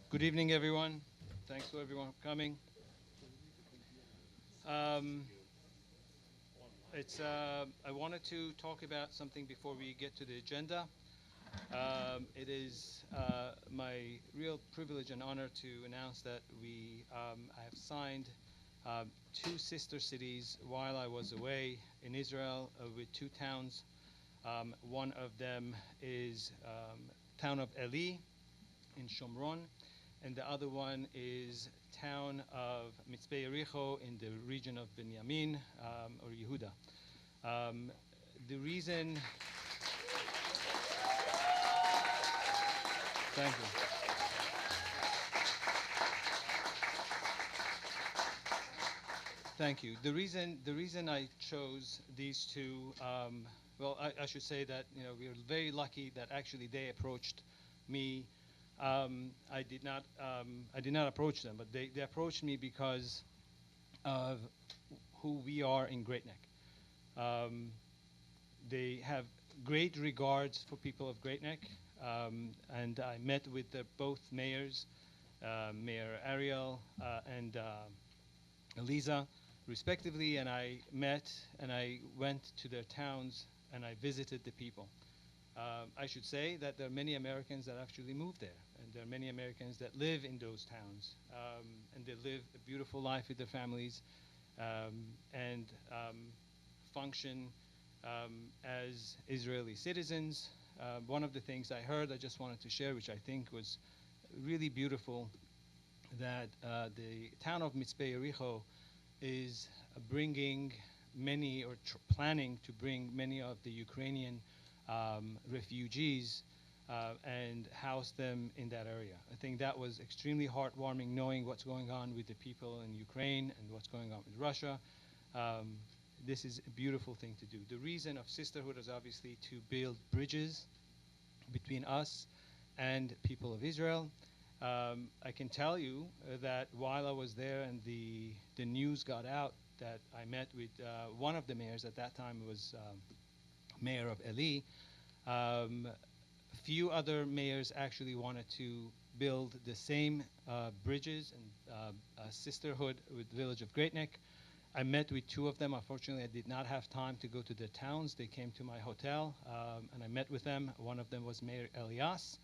Good evening, everyone. Thanks for everyone for coming. Um, I wanted to talk about something before we get to the agenda. It is my real privilege and honor to announce that I have signed two sister cities while I was away in Israel with two towns. One of them is town of Eli in Shomron, and the other one is town of Mitzpeh Yericho in the region of Binyamin or Yehuda. Um, the reason, thank you. Thank you. The reason I chose these two, well, I should say that we are very lucky that actually they approached me. I did not approach them, but they approached me because of who we are in Great Neck. Um, they have great regards for people of Great Neck, and I met with both mayors, Mayor Ariel and Eliza, respectively, and I met and I went to their towns and I visited the people. I should say that there are many Americans that actually move there, and there are many Americans that live in those towns, and they live a beautiful life with their families and function as Israeli citizens. One of the things I heard, I just wanted to share, which I think was really beautiful, that the town of Mitzpeh Yericho is bringing many or planning to bring many of the Ukrainian refugees and house them in that area. I think that was extremely heartwarming, knowing what's going on with the people in Ukraine and what's going on with Russia. Um, this is a beautiful thing to do. The reason of sisterhood is obviously to build bridges between us and people of Israel. I can tell you that while I was there and the news got out that I met with one of the mayors at that time was mayor of Eli. A few other mayors actually wanted to build the same bridges and a sisterhood with the village of Great Neck. I met with two of them. Unfortunately, I did not have time to go to their towns. They came to my hotel, and I met with them. One of them was Mayor Elias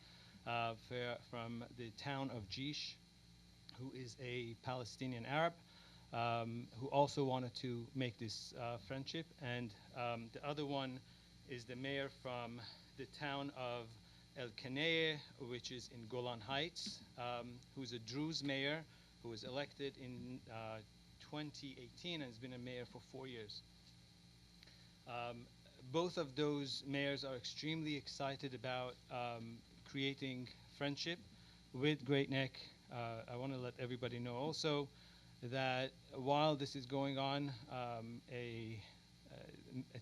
from the town of Jish, who is a Palestinian Arab, who also wanted to make this friendship. And the other one is the mayor from the town of El Kaneh, which is in Golan Heights, who's a Druze mayor who was elected in 2018 and has been a mayor for 4 years. Um, Both of those mayors are extremely excited about creating friendship with Great Neck. I want to let everybody know also that while this is going on, a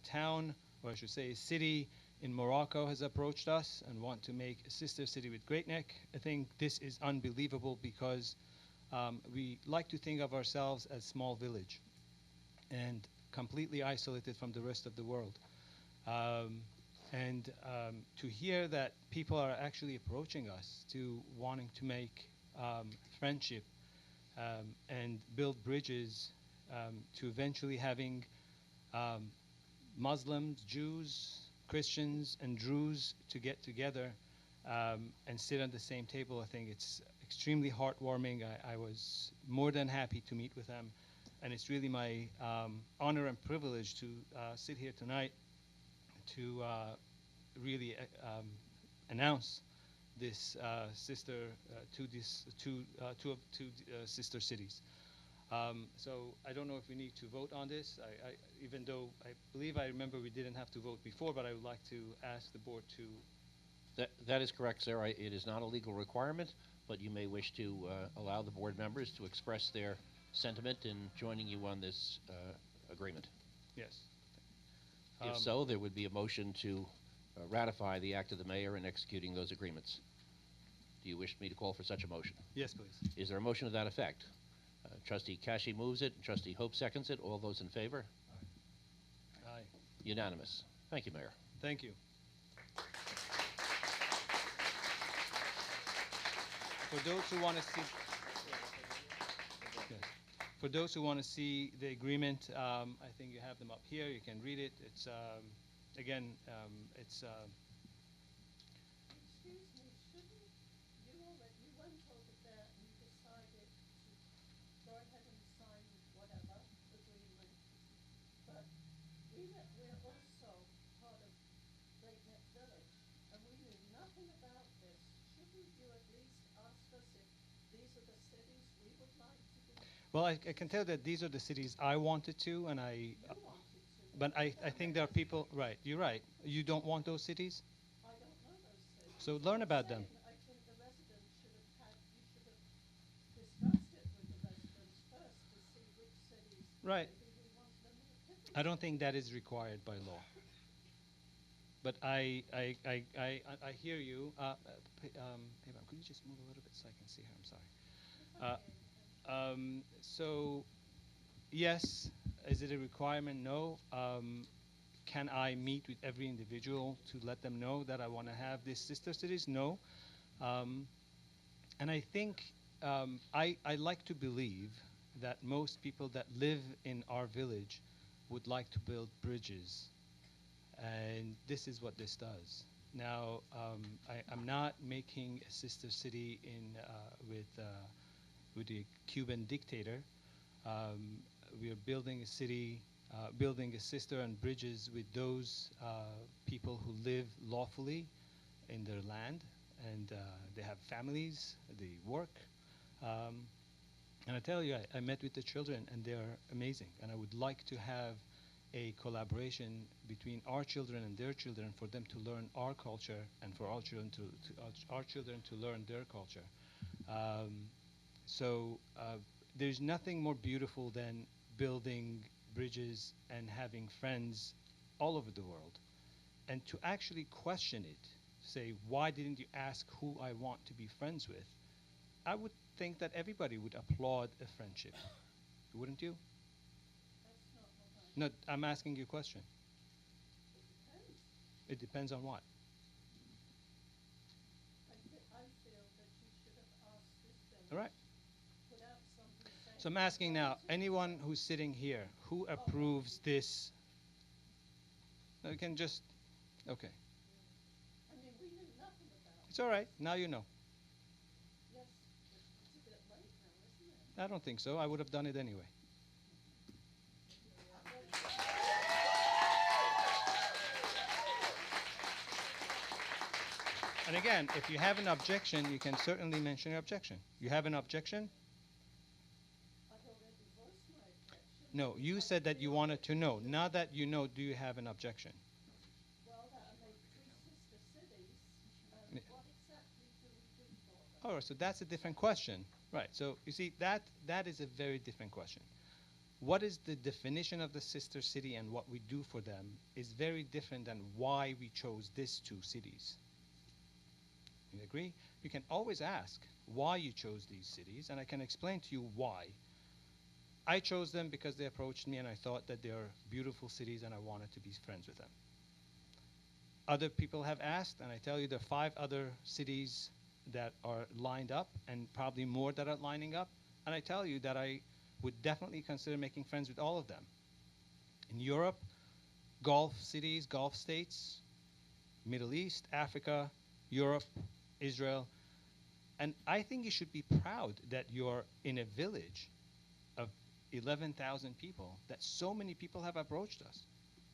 town, or I should say a city in Morocco has approached us and want to make a sister city with Great Neck. I think this is unbelievable because we like to think of ourselves as small village and completely isolated from the rest of the world. And to hear that people are actually approaching us to wanting to make friendship and build bridges to eventually having um, Muslims, Jews, Christians, and Druze to get together and sit on the same table, I think it's extremely heartwarming. I was more than happy to meet with them, and it's really my honor and privilege to sit here tonight to really announce this two sister cities. So I don't know if we need to vote on this. Even though I believe I remember we didn't have to vote before, but I would like to ask the board to. That is correct, sir. It is not a legal requirement, but you may wish to allow the board members to express their sentiment in joining you on this agreement. Yes. If so, there would be a motion to ratify the act of the mayor in executing those agreements. Do you wish me to call for such a motion? Yes, please. Is there a motion to that effect? Trustee Kashi moves it, and Trustee Hope seconds it. All those in favor? Aye. Unanimous. Thank you, Mayor. Thank you. For those who want to see, yes. For those who want to see the agreement, I think you have them up here. You can read it. It's again, it's Excuse me, shouldn't you already, you went over there and you decided to go ahead and sign whatever agreement, but we're also part of Great Neck Village, and we knew nothing about this. Shouldn't you at least ask us if these are the cities we would like to be? well, I can tell that these are the cities I wanted to, and You wanted to. but I think there are people. Right, you're right. You don't want those cities, I don't know those cities. so learn I'm about them. saying I think the residents should have had, you should have discussed it with the residents first to see which cities Right. maybe we want them in a different. I don't think that is required by law. But I hear you. Payback, could you just move a little bit so I can see her? I'm sorry. So, yes, is it a requirement? No. Can I meet with every individual to let them know that I want to have these sister cities? No. And I think I like to believe that most people that live in our village would like to build bridges. And this is what this does. Now, I'm not making a sister city with the Cuban dictator. We are building a city, building a sister and bridges with those people who live lawfully in their land, and they have families, they work. And I tell you, I met with the children, and they're amazing. And I would like to have a collaboration between our children and their children for them to learn our culture and for our children our children to learn their culture. So there's nothing more beautiful than building bridges and having friends all over the world. And to actually question it, say, why didn't you ask who I want to be friends with? I would think that everybody would applaud a friendship. Wouldn't you? That's not what I. No, I'm asking you a question. It depends. It depends on what. I feel that you should have asked this All village, right. put out something saying. So I'm asking now, "Wanted to-" anyone who's sitting here, who approves this? No, you can just, okay. I mean, we knew nothing about it. It's all right. Now you know. Yes, it's a bit late now, isn't it? I don't think so. I would have done it anyway. And again, if you have an objection, you can certainly mention your objection. You have an objection? I've already voiced my objection. No, you said that you wanted to know. Now that you know, do you have an objection? Well, that I made 3 sister cities, Yeah. what exactly do we do for them? Oh, so that's a different question. Right. So you see, that is a very different question. What is the definition of the sister city and what we do for them is very different than why we chose these 2 cities. You agree? You can always ask why you chose these cities, and I can explain to you why. I chose them because they approached me and I thought that they are beautiful cities and I wanted to be friends with them. Other people have asked, and I tell you there are 5 other cities that are lined up and probably more that are lining up, and I tell you that I would definitely consider making friends with all of them. In Europe, Gulf cities, Gulf states, Middle East, Africa, Europe, Israel. And I think you should be proud that you're in a village of 11,000 people, that so many people have approached us.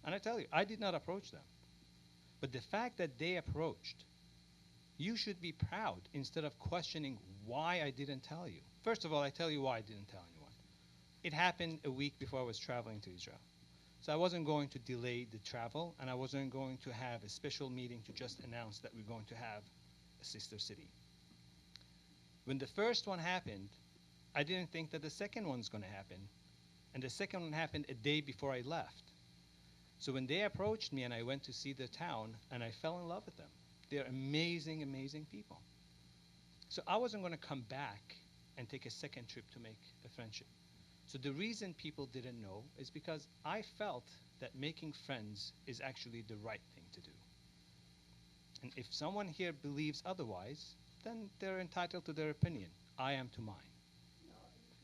And I tell you, I did not approach them. But the fact that they approached, you should be proud instead of questioning why I didn't tell you. First of all, I tell you why I didn't tell anyone. It happened a week before I was traveling to Israel. So I wasn't going to delay the travel, and I wasn't going to have a special meeting to just announce that we're going to have a sister city. When the first one happened, I didn't think that the second one's going to happen. And the second one happened a day before I left. So when they approached me and I went to see the town, and I fell in love with them. They're amazing, amazing people. So I wasn't going to come back and take a second trip to make a friendship. So the reason people didn't know is because I felt that making friends is actually the right thing to do. And if someone here believes otherwise, then they're entitled to their opinion. I am to mine. No,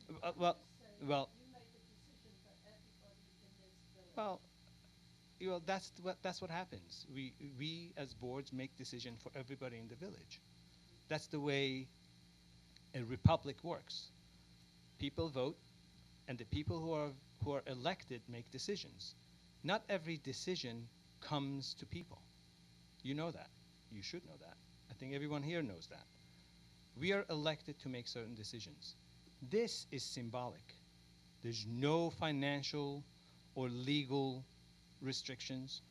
you Well, just say well, you make a decision for everybody in this village. well, that's what happens. We as boards make decision for everybody in the village. That's the way a republic works. People vote, and the people who are elected make decisions. Not every decision comes to people. You know that. You should know that. I think everyone here knows that. We are elected to make certain decisions. This is symbolic. There's no financial or legal restrictions.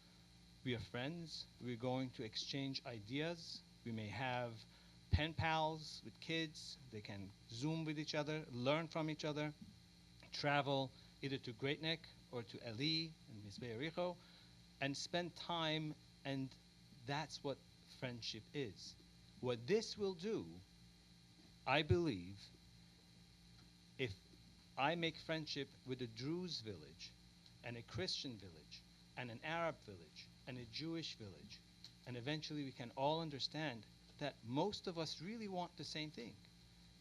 We are friends. We're going to exchange ideas. We may have pen pals with kids. They can Zoom with each other, learn from each other, travel either to Great Neck or to Eli and Mizbe Yericho, and spend time, and that's what friendship is. What this will do, I believe, if I make friendship with a Druze village and a Christian village and an Arab village and a Jewish village, and eventually we can all understand that most of us really want the same thing.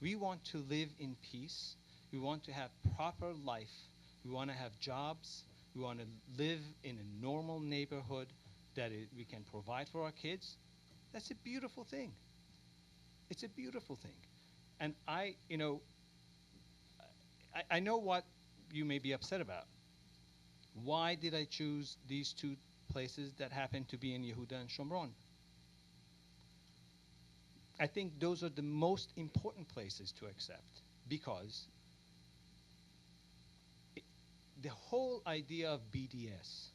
We want to live in peace. We want to have proper life. We want to have jobs. We want to live in a normal neighborhood that we can provide for our kids. That's a beautiful thing. It's a beautiful thing. And I know what you may be upset about. Why did I choose these two places that happen to be in Yehuda and Shomron? I think those are the most important places to accept because the whole idea of BDS,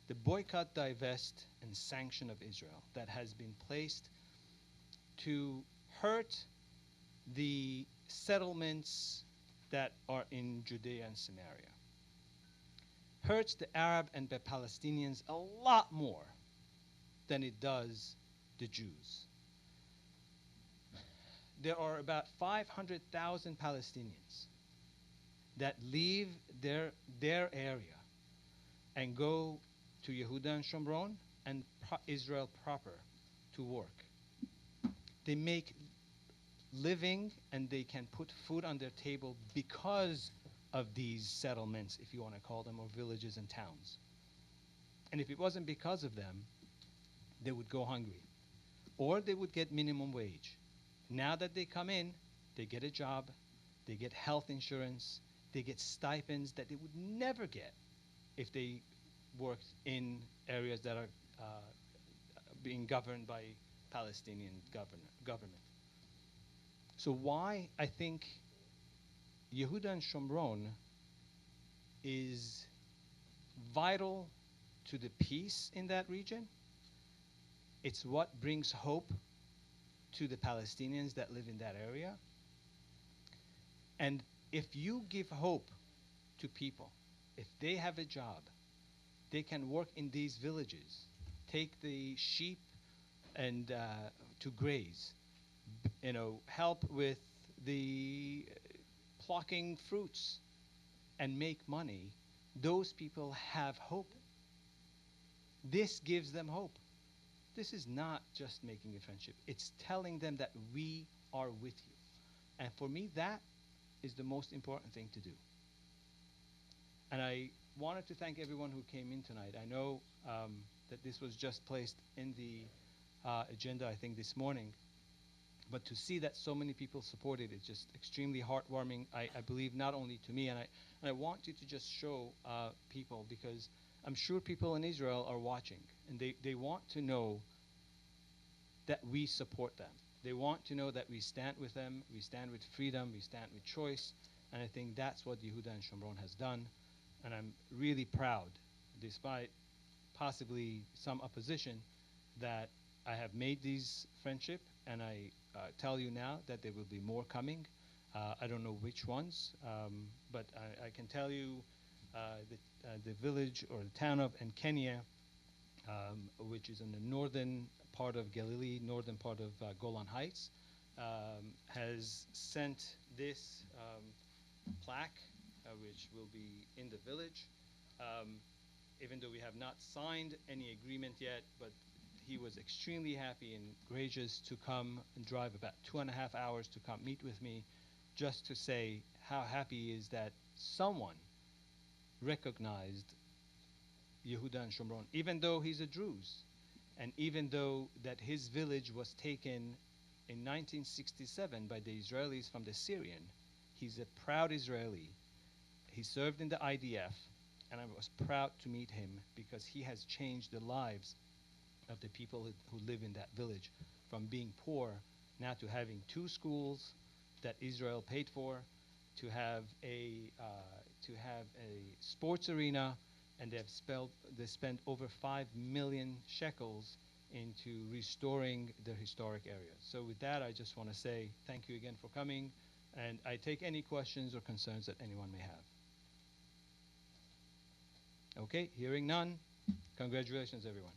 the boycott, divest, and sanction of Israel that has been placed to hurt the settlements that are in Judea and Samaria, hurts the Arab and the Palestinians a lot more than it does the Jews. There are about 500,000 Palestinians that leave their area and go to Yehuda and Shomron and Israel proper to work. They make living and they can put food on their table because of these settlements, if you want to call them, or villages and towns. And if it wasn't because of them, they would go hungry or they would get minimum wage. Now that they come in, they get a job, they get health insurance, they get stipends that they would never get if they worked in areas that are being governed by Palestinian government. So why I think Yehuda and Shomron is vital to the peace in that region. It's what brings hope to the Palestinians that live in that area. And if you give hope to people, if they have a job, they can work in these villages, take the sheep and to graze, help with the plucking fruits and make money. Those people have hope. This gives them hope. This is not just making a friendship. It's telling them that we are with you. And for me, that is the most important thing to do. And I wanted to thank everyone who came in tonight. I know that this was just placed in the agenda, I think, this morning. But to see that so many people supported it, just extremely heartwarming, I believe, not only to me. And I want you to just show people, because I'm sure people in Israel are watching, and they want to know that we support them. They want to know that we stand with them, we stand with freedom, we stand with choice, and I think that's what Yehuda and Shomron has done. And I'm really proud, despite possibly some opposition, that I have made these friendship, and I tell you now that there will be more coming. I don't know which ones, but I can tell you the village or the town of Kenya, which is in the northern part of Galilee, northern part of Golan Heights, has sent this plaque, which will be in the village. Even though we have not signed any agreement yet, but he was extremely happy and gracious to come and drive about 2.5 hours to come meet with me, just to say how happy he is that someone recognized Yehuda and Shomron, even though he's a Druze, and even though that his village was taken in 1967 by the Israelis from the Syrian. He's a proud Israeli. He served in the IDF, and I was proud to meet him because he has changed the lives of the people who live in that village, from being poor now to having 2 schools that Israel paid for, to have a sports arena, and they spent over 5 million shekels into restoring their historic areas. So with that, I just want to say thank you again for coming, and I take any questions or concerns that anyone may have. Okay, hearing none, congratulations, everyone.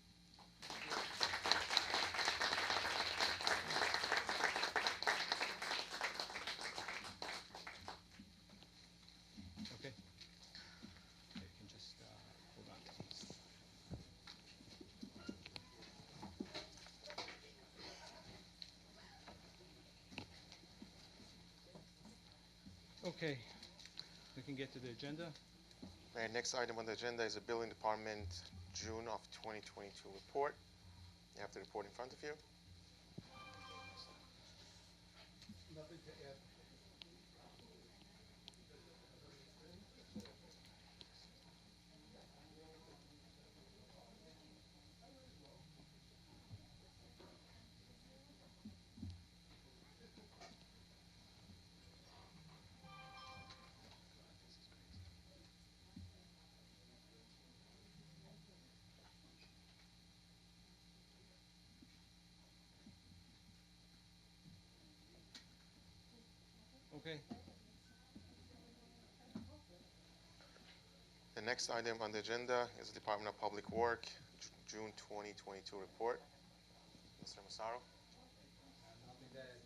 Okay. You can just hold on to these. Okay, we can get to the agenda. Mayor, next item on the agenda is the Building Department June of 2022 report. You have the report in front of you. Nothing to add. Okay. The next item on the agenda is the Department of Public Work June 2022 report. Mr. Massaro. Nothing to add.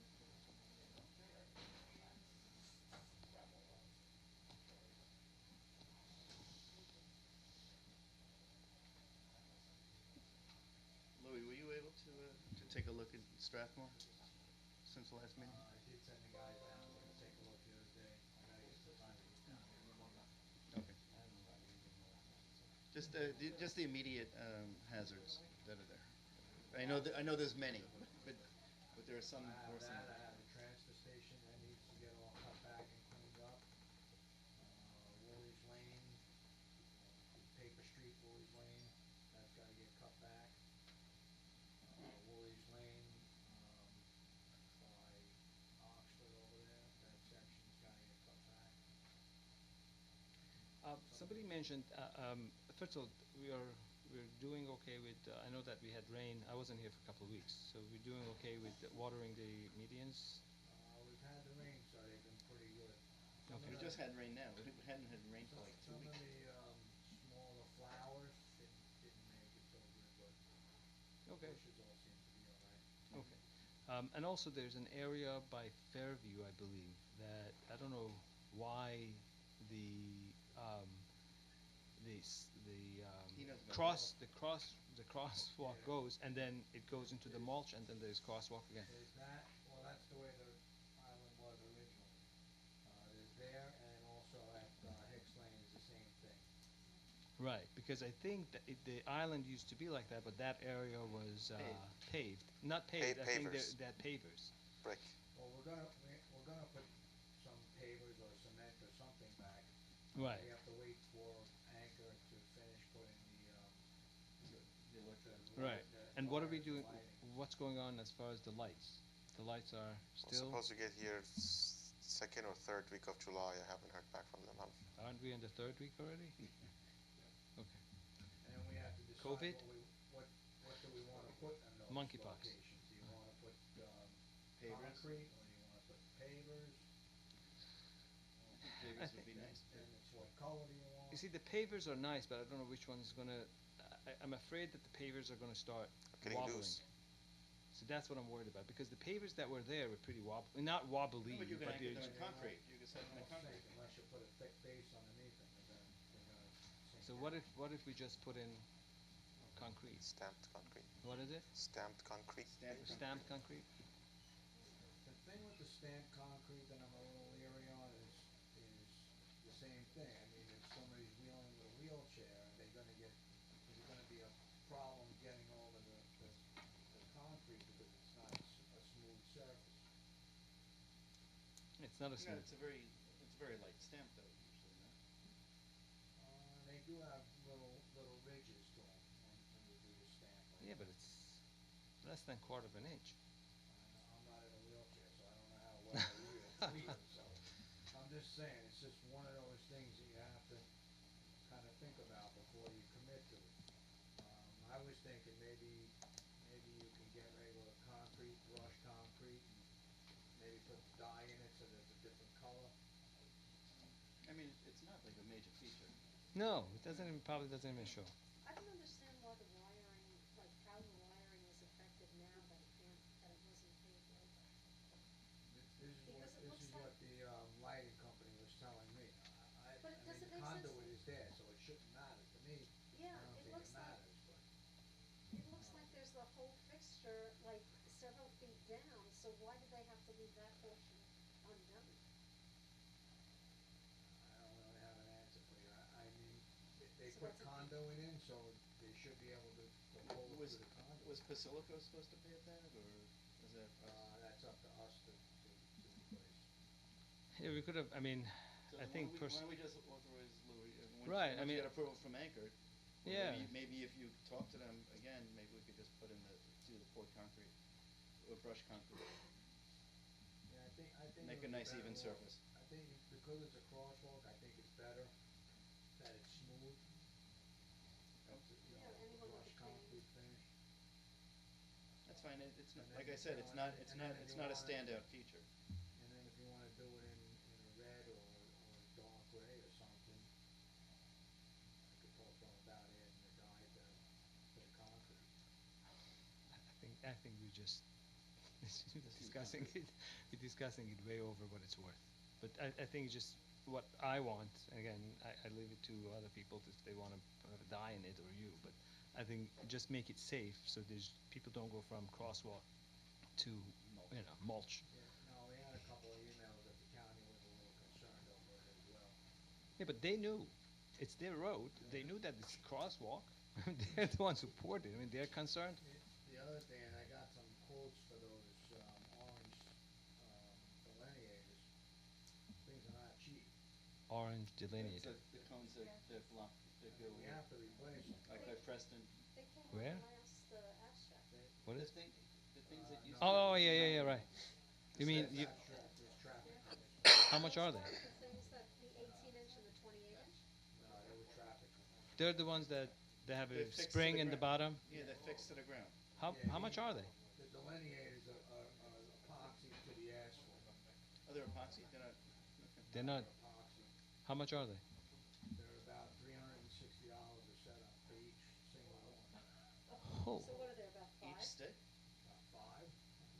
Louis, were you able to take a look at Strathmore since the last meeting? I did send the guys down to take a look the other day. I gotta get some time to get down there. Okay. Just the immediate hazards that are there. I know there's many, but there are some. I have there are some that, I others. have the transfer station that needs to get all cut back and cleaned up. Woolies Lane, Paper Street, Woolies Lane, that's gotta get cut back. Woolies Lane, by Oxford over there, that section's gotta get cut back. Somebody mentioned, first of all, we're doing okay with, I know that we had rain. I wasn't here for a couple of weeks, so we're doing okay with watering the medians. We've had the rain, so they've been pretty good. Some Okay. of We the- just had rain now. We hadn't had rain for like 2 Some of weeks. the, smaller flowers didn't make it so good, but Okay. bushes all seem to be all right. Okay. And also, there's an area by Fairview, I believe, that I don't know why the He knows about the crosswalk Yeah. goes, and then it goes into the mulch, and then there's crosswalk again. There's that, well, that's the way the island was originally. There's there, and also at, Hicks Lane is the same thing. Right, because I think that the island used to be like that, but that area was paved. Not paved. I think Pavers. they had pavers. Brick. Well, we're gonna put some pavers or cement or something back. Right. We have to wait for Anchor to finish putting The electric. Right. the And what are we wires, the doing? lighting. What's going on as far as the lights? The lights are We're still. supposed to get here second or third week of July. I haven't heard back from them. Aren't we in the 3rd week already? Okay. And then we have to decide COVID? what do we wanna put in those Monkeypox. locations? Do you wanna put, Pavers? concrete, or do you wanna put pavers? Pavers would be nice. And it's what color do you want? You see, the pavers are nice, but I don't know which one's gonna. I'm afraid that the pavers are gonna start Getting wobbling. loose. So that's what I'm worried about, because the pavers that were there were pretty not wobbly, No, but you can anchor they're them in just- concrete. You can set them in Well, concrete. sink, unless you put a thick base underneath them, they're gonna sink. So what if we just put in concrete. Stamped concrete. What is it? Stamped concrete. Stamped maybe? Stamped concrete? The thing with the stamped concrete that I'm a little leery on is the same thing. I mean, if somebody's wheeling with a wheelchair, are they gonna get, is it gonna be a problem getting over the concrete because it's not a smooth surface? It's not a No, smooth. it's a very light stamp though, usually, no? They do have little ridges to them when you do the stamp. Yeah, but it's less than quarter of an inch. I'm not in a wheelchair, so I don't know how well I wheel, so I'm just saying, it's just one of those things that you have to kind of think about before you commit to it. I was thinking maybe you can get regular concrete, brushed concrete, and maybe put dye in it so that it's a different color. I mean, it's not like a major feature. No, it doesn't even, probably doesn't even show. I don't understand why the wiring, like how the wiring is affected now that it can't, that it wasn't paved over. Because it This looks is like- what the lighting company was telling me. But I does mean, it the make sense? conduit is there, so it shouldn't matter to me. Yeah, I don't it think looks it like, matters, but. it looks like there's the whole fixture like several feet down, so why do they have to leave that portion undone? I don't really have an answer for you. I mean, they So put that's a- conduit in, so they should be able to pull it Was, through the conduit. was Basilico supposed to pay that, or was that us? That's up to us to replace. Yeah, we could have, I mean, So I then think why don't we just authorize Louis, Right, I once you mean- get approval from Anchor, or Yeah. maybe if you talk to them again, maybe we could just put in do the poured concrete, or brushed concrete. Yeah, I think. Make it a would be nice better even off- surface. I think because it's a crosswalk, I think it's better that it's smooth. That's, Yeah, anyone with brushed a cane. concrete finish. That's fine, it's not, And then, like I said, you it's know, not, and then if it's you not a wanna- standout feature. And then if you wanna do it in a red or a dark gray or something, I could talk to them about adding the dye to the concrete. I think we just discussing it, we're discussing it way over what it's worth. But I think just what I want, again, I leave it to other people if they want to have a dye in it or you, but I think just make it safe so people don't go from crosswalk to, mulch. Yeah, no, we had a couple of emails that the county was a little concerned over it as well. Yeah, but they knew, it's their road, they knew that it's crosswalk, they're the ones who poured it, I mean, they're concerned. The other thing, and I got some quotes for those, orange, delineators, things are not cheap. Orange It's delineated. the cones that block, that go, We have to replace them. like by Preston. They came Where? on the last abstract. What The is? things that used to. Oh, yeah, right. You mean, That's you, abstract, there's traffic commission. how much are they? Those weren't the things that, the 18-inch and the 28-inch? No, they were traffic commission. They're the ones that they have They're a fixed to spring the in the ground. bottom. Yeah, they're fixed to the ground. How much are they? The delineators are epoxy to the asphalt. Oh, they're epoxy, they're not, okay. They're not. They're epoxy. How much are they? They're about $360 a setup for each single one. Oh, So what are there, about Each 5? stick? About 5?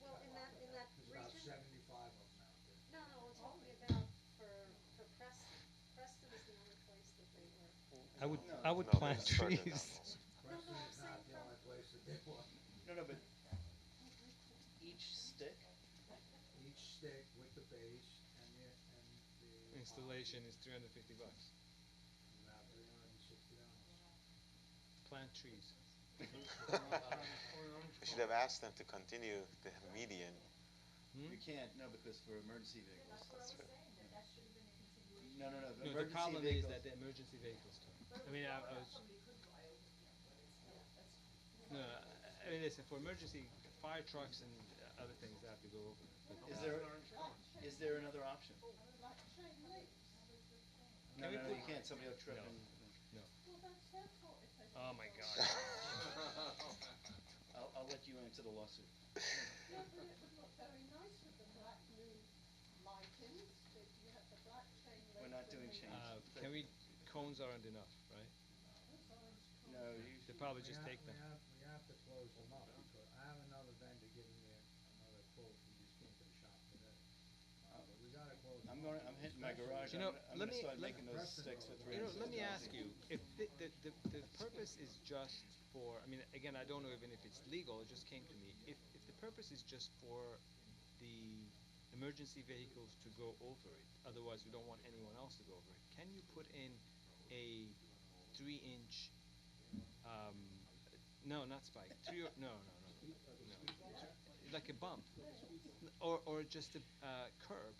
Well, in that There's about region? 75 of them out there. No, we're talking about for Preston. Preston is the only place that they were. I would No, plant that's further down trees. also. Preston I'm is not saying the only place that they want. No, but each stick, Each stick with the base and the Installation epoxy is $350. is about $360. Plant trees. We should have asked them to continue the median. you can't, no, because for emergency vehicles. That's what I was saying, that should have been a continuation. No, No, the emergency problem is vehicles. that the emergency vehicles come. But I mean, I before that, was, somebody could drive over, but it's, that's. no, I mean, listen, for emergency fire trucks and other things, they have to go over. But, Is there another option? Like chain links. No, we no, put- you can't, somebody will trip No. and, Well, that's their fault if they. Oh my God. I'll let you answer the lawsuit. No, but it would look very nice with the black new lightings, if you had the black chain link. We're not with doing the- chains. Can we, cones aren't enough, right? Those orange cones. No, They probably just take them. We have to close them up because I have another vendor giving me another quote. He just came to the shop today. But we gotta close them I'm I'm hitting my garage. You know, I'm let gonna me- start let- making those sticks for You know, let me $360. ask you, if the purpose is just for, I mean, again, I don't know even if it's legal, it just came to me. If the purpose is just for the emergency vehicles to go over it, otherwise we don't want anyone else to go over it, can you put in a 3-inch, no, not spike, no, like a bump, or just a curb?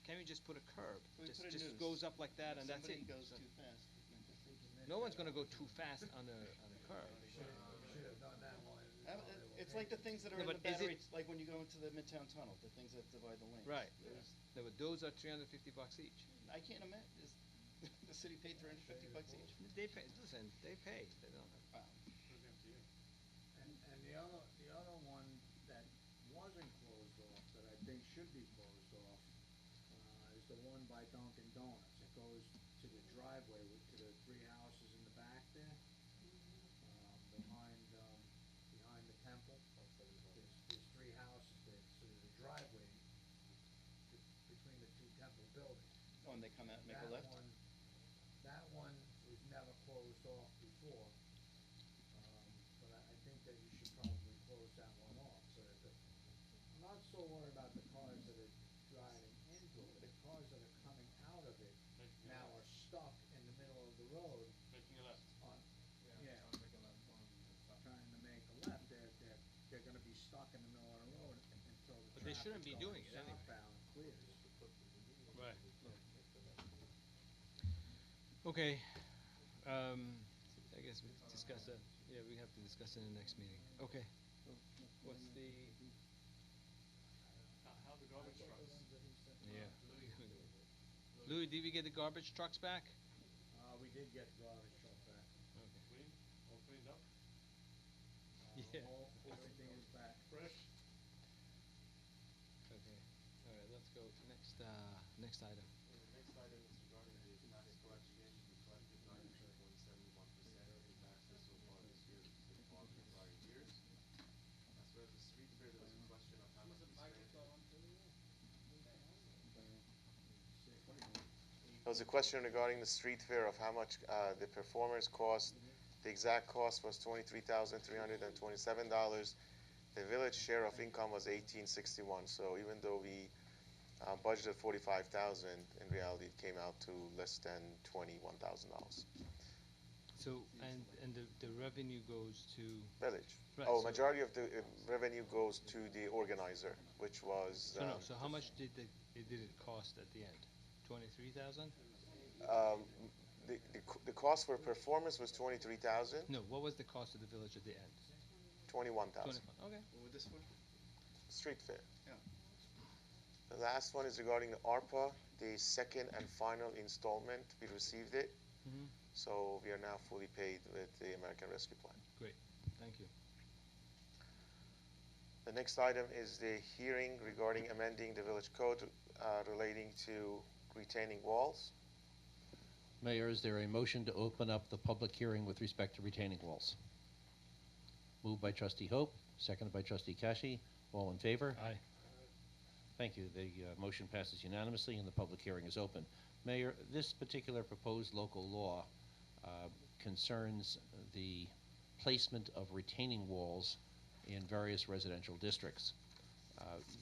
Can we just put a curb? We Just put a just noose. goes up like that and that's it. Somebody goes So too fast. no one's gonna go too fast on a curb. Should have done that while. It's like the things that are No, in the but is it- battery, like when you go into the Midtown Tunnel, the things that divide the lanes. Right. There's- No, but those are $350 each. I can't imagine, the city paid $350 each? They pay. Listen, they pay. They don't. Wow. And the other one that wasn't closed off, that I think should be closed off, is the one by Dunkin' Donuts. It goes to the driveway, to the 3 houses in the back there, behind the temple. There's 3 houses there, so there's a driveway between the 2 temple buildings. Oh, and they come out and make a left? That one was never closed off before, but I think that you should probably close that one off, so that I'm not so worried about the cars that are driving into it, but the cars that are coming out of it now are stuck in the middle of the road. Making a left. Trying to make a left, they're gonna be stuck in the middle of the road until the But they shouldn't be traffic doing going it anyway. southbound clears. Right. Okay. I guess we discuss that. Yeah, we have to discuss it in the next meeting. Okay. What's the? How the garbage trucks. Yeah. Louis, did we get the garbage trucks back? We did get the garbage truck back. Okay. Clean, all cleaned up, Yeah. Everything is back. fresh. Okay. All right. Let's go to next item. The next item is regarding the tax collection. We collected 93.71% of the taxes so far this year, which is far from prior years. As far as the street fair, there was a question of how much we spent. There was a question regarding the street fair of how much the performers cost. The exact cost was $23,327. The village share of income was $1,861. So even though we budgeted $45,000, in reality it came out to less than $21,000. So and the revenue goes to. Village. Right, Oh, so- majority of the revenue goes to the organizer, which was. So no. So how much did it cost at the end? 23,000? The cost for performance was 23,000. No. What was the cost of the village at the end? 21,000. 25. Okay. What would this for? Street fair. Yeah. The last one is regarding the ARPA, the second and final installment. We received it, Mm-hmm. so we are now fully paid with the American Rescue Plan. Great. Thank you. The next item is the hearing regarding amending the village code relating to retaining walls. Mayor, is there a motion to open up the public hearing with respect to retaining walls? Moved by trustee Hope, seconded by trustee Kashi. All in favor? Aye. Thank you. The motion passes unanimously and the public hearing is open. Mayor, this particular proposed local law concerns the placement of retaining walls in various residential districts.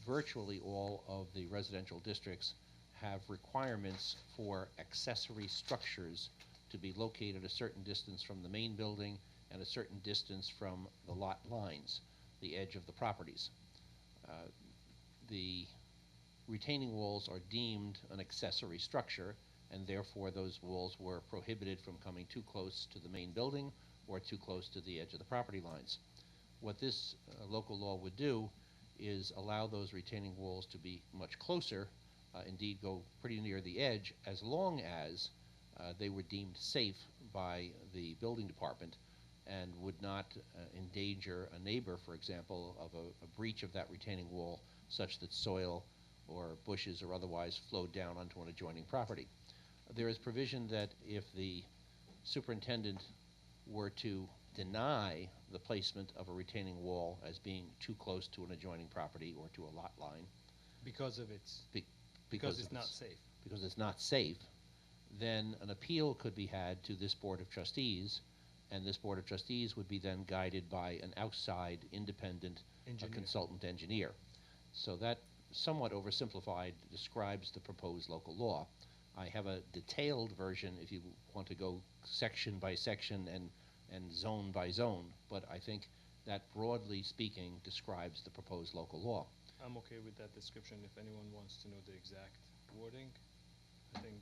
Virtually all of the residential districts have requirements for accessory structures to be located a certain distance from the main building and a certain distance from the lot lines, the edge of the properties. The retaining walls are deemed an accessory structure, and therefore those walls were prohibited from coming too close to the main building or too close to the edge of the property lines. What this local law would do is allow those retaining walls to be much closer, indeed go pretty near the edge, as long as they were deemed safe by the building department and would not endanger a neighbor, for example, of a breach of that retaining wall such that soil or bushes or otherwise flowed down onto an adjoining property. There is provision that if the superintendent were to deny the placement of a retaining wall as being too close to an adjoining property or to a lot line, Because of its. be- Because of it's not its- safe. because it's not safe, then an appeal could be had to this Board of Trustees, and this Board of Trustees would be then guided by an outside, independent Engineer. consultant engineer. So that, somewhat oversimplified, describes the proposed local law. I have a detailed version if you want to go section by section and zone by zone, but I think that, broadly speaking, describes the proposed local law. I'm okay with that description if anyone wants to know the exact wording. I think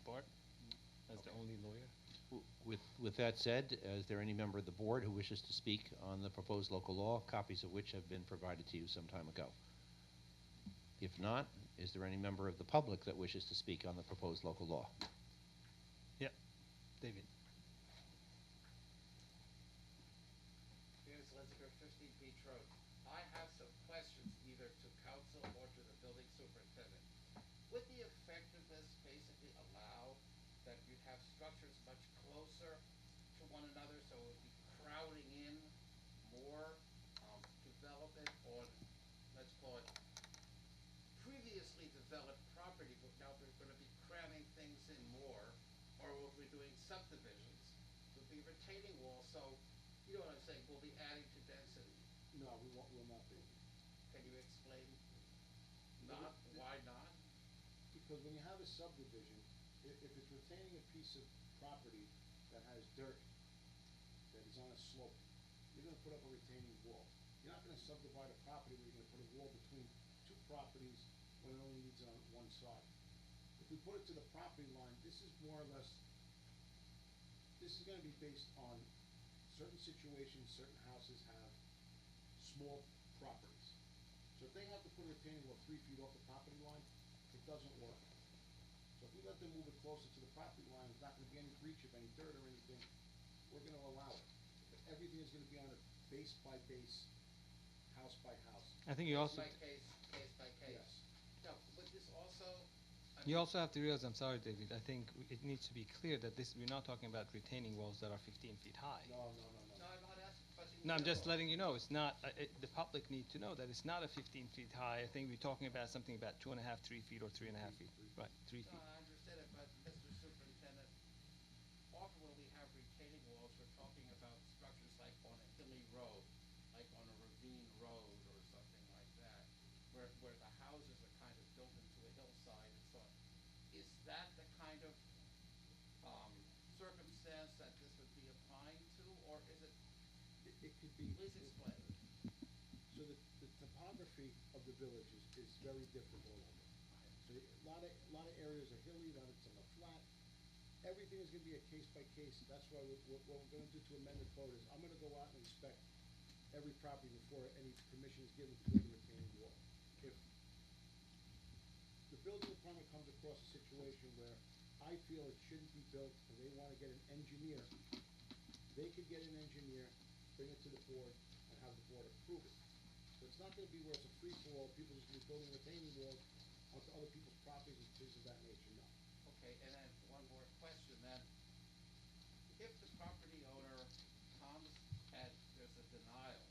Bart, as the only lawyer. With that said, is there any member of the board who wishes to speak on the proposed local law, copies of which have been provided to you some time ago? If not, is there any member of the public that wishes to speak on the proposed local law? Yeah, David. Here's Liziger, 15 Beach Road. I have some questions either to council or to the building superintendent. Would the effectiveness basically allow that you'd have structures much closer to one another, so it would be crowding in more development on, let's call it, previously developed property, but now we're going to be cramming things in more, or if we're doing subdivisions, there'll be retaining walls, so, you know what I'm saying, we'll be adding to density. No, we will not be. Can you explain No, not, the- why not? Because when you have a subdivision, if it's retaining a piece of property that has dirt, that is on a slope, you're gonna put up a retaining wall. You're not gonna subdivide a property where you're gonna put a wall between two properties when it only needs it on one side. If we put it to the property line, this is more or less, this is gonna be based on certain situations, certain houses have small properties. So if they have to put a retaining wall 3 feet off the property line, it doesn't work. So if we let them move it closer to the property line, there's not gonna be any breach of any dirt or anything, we're gonna allow it. But everything is gonna be on a base by base, house by house. I think you also, Case by case. Yes. Now, would this also? you also have to realize, I'm sorry, David, I think it needs to be clear that this, we're not talking about retaining walls that are 15 feet high. No. No, I'm not asking, but in No, I'm just general. letting you know, it's not, the public need to know that it's not a 15 feet high. I think we're talking about something about 2.5, 3 feet, or 3.5 feet. Right, 3 No, feet. I understand it, but Mr. Superintendent, often when we have retaining walls, we're talking about structures like on a hilly road, like on a ravine road or something like that, where the houses are kind of built into a hillside and so on. Is that the kind of, circumstance that this would be applying to, or is it, It could be. please explain. So the topography of the village is very different all over. So a lot of areas are hilly, a lot of some are flat. Everything is gonna be a case by case. That's why what we're gonna do to amend the code is I'm gonna go out and inspect every property before any permission is given to build a retaining wall. If the building department comes across a situation where I feel it shouldn't be built and they wanna get an engineer, they could get an engineer, bring it to the board, and have the board approve it. So it's not gonna be where it's a free-for-all, people just gonna be building retaining walls onto other people's properties and things of that nature, no. Okay, and then one more question then. If the property owner comes and there's a denial,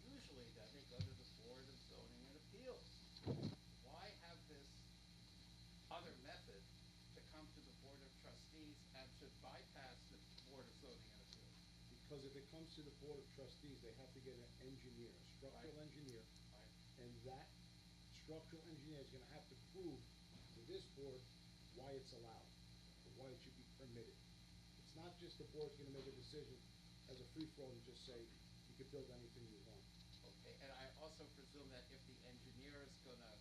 usually then they go to the Board of Zoning and Appeals. Why have this other method to come to the Board of Trustees and to bypass the Board of Zoning and Appeals? Because if it comes to the board of trustees, they have to get an engineer, a structural Right. engineer, Right. and that structural engineer is gonna have to prove to this board why it's allowed, or why it should be permitted. It's not just the board's gonna make a decision as a free-for-all and just say, you can build anything you want. Okay, and I also presume that if the engineer is gonna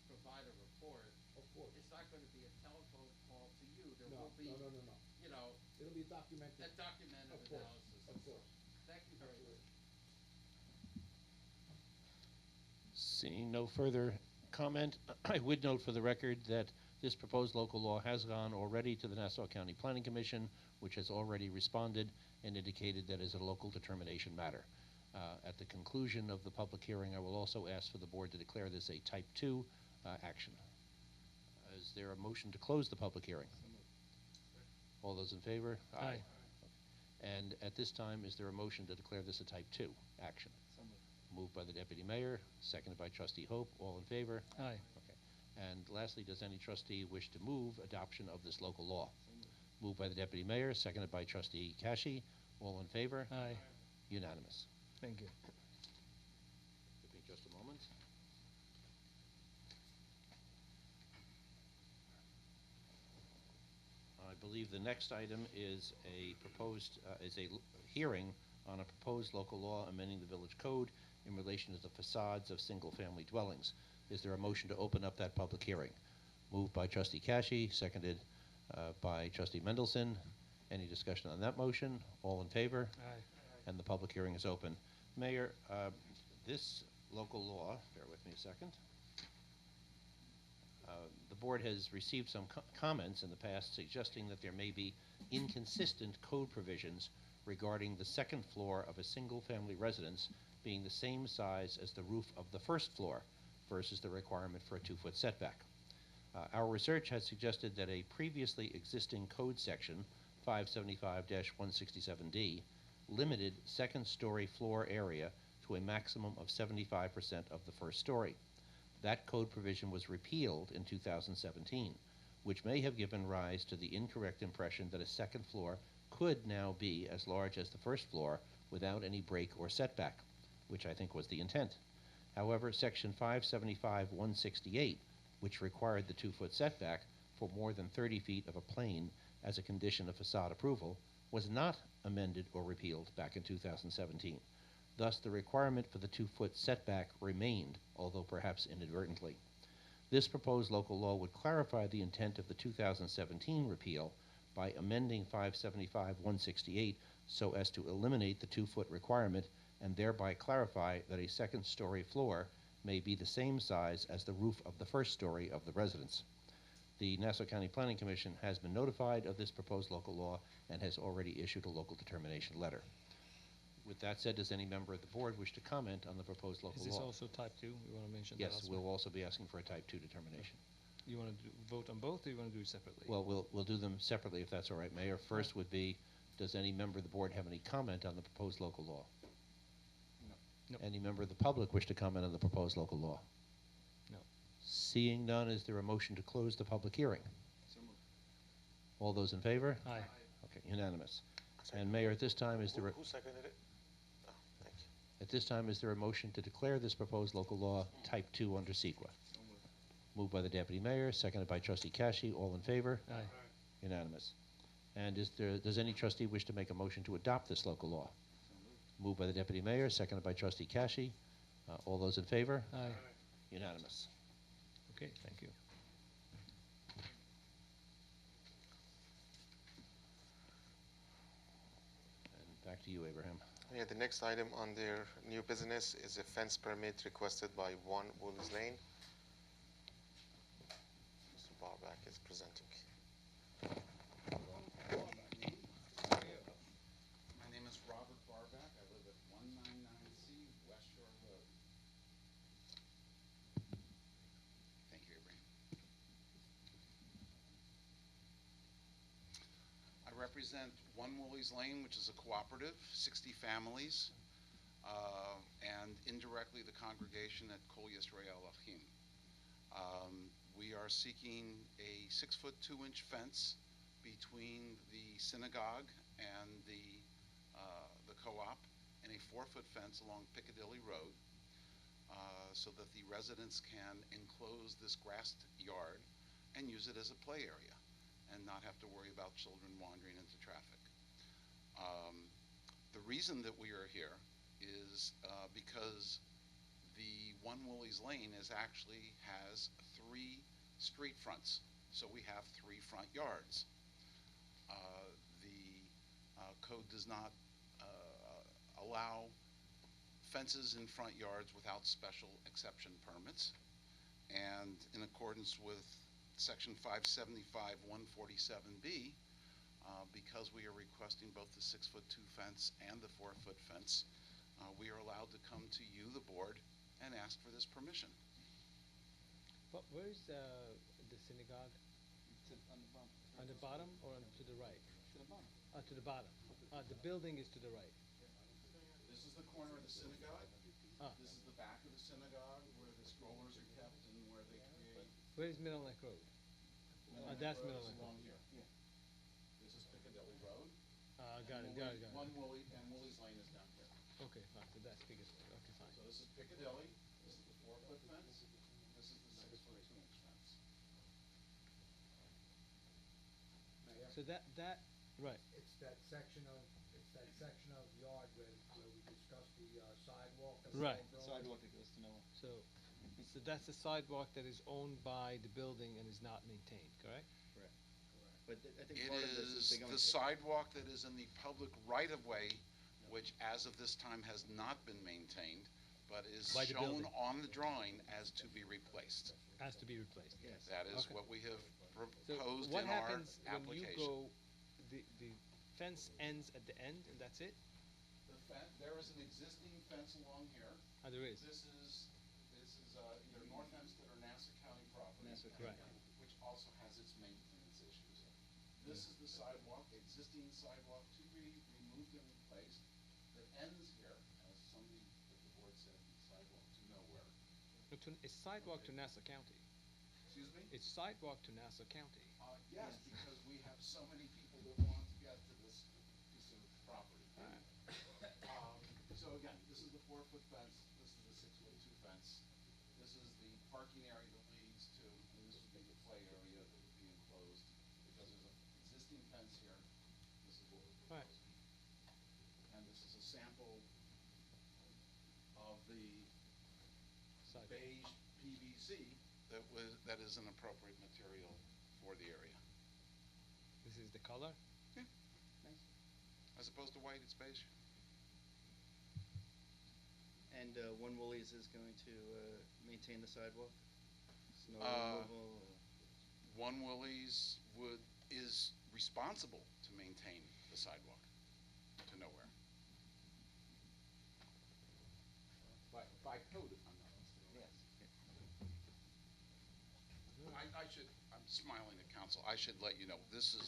provide a report, Of course. it's not gonna be a telephone call to you. There No, will be, no. you know, It'll be documented. a documented Of course, analysis. of and so course. on. Thank you very much. Seeing no further comment, I would note for the record that this proposed local law has gone already to the Nassau County Planning Commission, which has already responded and indicated that is a local determination matter. At the conclusion of the public hearing, I will also ask for the board to declare this a type 2 action. Is there a motion to close the public hearing? All those in favor? Aye. And at this time, is there a motion to declare this a type 2 action? Moved by the deputy mayor, seconded by trustee Hope. All in favor? Aye. Okay. And lastly, does any trustee wish to move adoption of this local law? Moved by the Deputy Mayor, seconded by Trustee Kashi. All in favor? Aye. Unanimous. Thank you. Give me just a moment. I believe the next item is a proposed, hearing on a proposed local law amending the village code in relation to the facades of single-family dwellings. Is there a motion to open up that public hearing? Moved by Trustee Kashi, seconded by Trustee Mendelson. Any discussion on that motion? All in favor? Aye. And the public hearing is open. Mayor, this local law, bear with me a second. The board has received some comments in the past suggesting that there may be inconsistent code provisions regarding the second floor of a single-family residence being the same size as the roof of the first floor versus the requirement for a 2-foot setback. Our research has suggested that a previously existing code section, 575-167D, limited second-story floor area to a maximum of 75% of the first story. That code provision was repealed in 2017, which may have given rise to the incorrect impression that a second floor could now be as large as the first floor without any break or setback, which I think was the intent. However, Section 575-168, which required the 2-foot setback for more than 30 feet of a plane as a condition of facade approval, was not amended or repealed back in 2017. Thus, the requirement for the 2-foot setback remained, although perhaps inadvertently. This proposed local law would clarify the intent of the 2017 repeal by amending 575-168 so as to eliminate the 2-foot requirement and thereby clarify that a second-story floor may be the same size as the roof of the first story of the residence. The Nassau County Planning Commission has been notified of this proposed local law and has already issued a local determination letter. With that said, does any member of the board wish to comment on the proposed local law? Is this also type 2? We want to mention that Yes, also. we'll also be asking for a type 2 determination. You want to vote on both, or you want to do it separately? Well, we'll do them separately if that's all right, Mayor. First would be, does any member of the board have any comment on the proposed local law? No. No. Any member of the public wish to comment on the proposed local law? No. Seeing none, is there a motion to close the public hearing? So moved. All those in favor? Aye. Okay, unanimous. And Mayor, at this time, is there Who seconded it? Oh, thank you. at this time, is there a motion to declare this proposed local law type 2 under CEQA? So moved. Moved by the Deputy Mayor, seconded by Trustee Kashi. All in favor? Aye. Unanimous. And does any trustee wish to make a motion to adopt this local law? So moved. Moved by the Deputy Mayor, seconded by Trustee Kashi. All those in favor? Aye. Unanimous. Okay, thank you. And back to you, Abraham. Yeah, the next item on their new business is a fence permit requested by 1 Woolies Lane. Mr. Barback is presenting. My name is Robert Barback. I live at 199C West Shore Road. Thank you, Abraham. I represent 1 Woolies Lane, which is a cooperative, 60 families, and indirectly the congregation at Kol Yisrael Achim. We are seeking a 6-foot 2-inch fence between the synagogue and the co-op, and a 4-foot fence along Piccadilly Road, so that the residents can enclose this grassed yard and use it as a play area and not have to worry about children wandering into traffic. The reason that we are here is because the 1 Woolies Lane actually has 3 street fronts, so we have 3 front yards. The code does not allow fences in front yards without special exception permits, and in accordance with Section 575-147B, because we are requesting both the 6-foot 2 fence and the 4-foot fence, we are allowed to come to you, the board, and ask for this permission. But where is the synagogue? On the bottom or to the right? To the bottom. To the bottom. The building is to the right. This is the corner of the synagogue. Ah. This is the back of the synagogue where the strollers are kept and where they create. Where's Middle Neck Road? That's Middle Neck Road. Along here. This is Piccadilly Road. Got it, got it, got it. One Woolly, and Woolly's Lane is down here. Okay, fine, so that's biggest, okay, fine. So this is Piccadilly, this is the 4-foot fence, this is the 6-foot 2-inch fence. So that, right, It's that section of yard where we discussed the sidewalk. that's all Right. broken. Sidewalk that goes to nowhere. so that's the sidewalk that is owned by the building and is not maintained, correct? Correct. But I think It part of this is is they're going the to. sidewalk that is in the public right-of-way, which as of this time has not been maintained, but is By the shown building. on the drawing as to be replaced. Has to be replaced. Yes. That is Okay. what we have So proposed what in our happens when you application. go, the fence ends at the end and that's it? There is an existing fence along here. Oh, there is? This is either North Hempstead or Nassau County property. Nassau County. Which also has its maintenance issues. This is the sidewalk, existing sidewalk to be removed and replaced, that ends here, as somebody at the board said, sidewalk to nowhere. No, it's sidewalk to Nassau County. Excuse me? It's sidewalk to Nassau County. Yes, because we have so many people that want to get to this piece of property. So again, this is the 4-foot fence, this is the 6-foot 2 fence. This is the parking area that leads to, and this would be the play area that would be enclosed, because there's an existing fence here. This is what we're Right. proposing. And this is a sample of the Sidewalk. beige PVC that is an appropriate material for the area. This is the color? As opposed to white, it's beige. And One Woolies is going to maintain the sidewalk? Snow Uh, removal? One Willie's is responsible to maintain the sidewalk to nowhere. By code, if I'm not mistaken. Yes. I'm smiling at council, I should let you know, this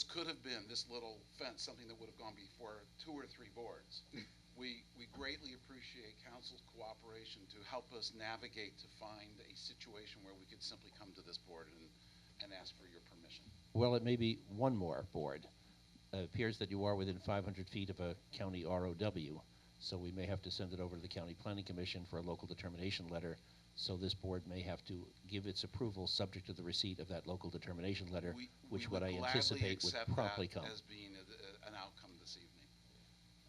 could have been, this little fence, something that would have gone before 2 or 3 boards. We greatly appreciate council's cooperation to help us navigate to find a situation where we could simply come to this board and ask for your permission. Well, it may be one more board. It appears that you are within 500 feet of a county ROW, so we may have to send it over to the County Planning Commission for a local determination letter. So this board may have to give its approval subject to the receipt of that local determination letter, which what I anticipate would promptly come. We would gladly accept that as being an outcome this evening.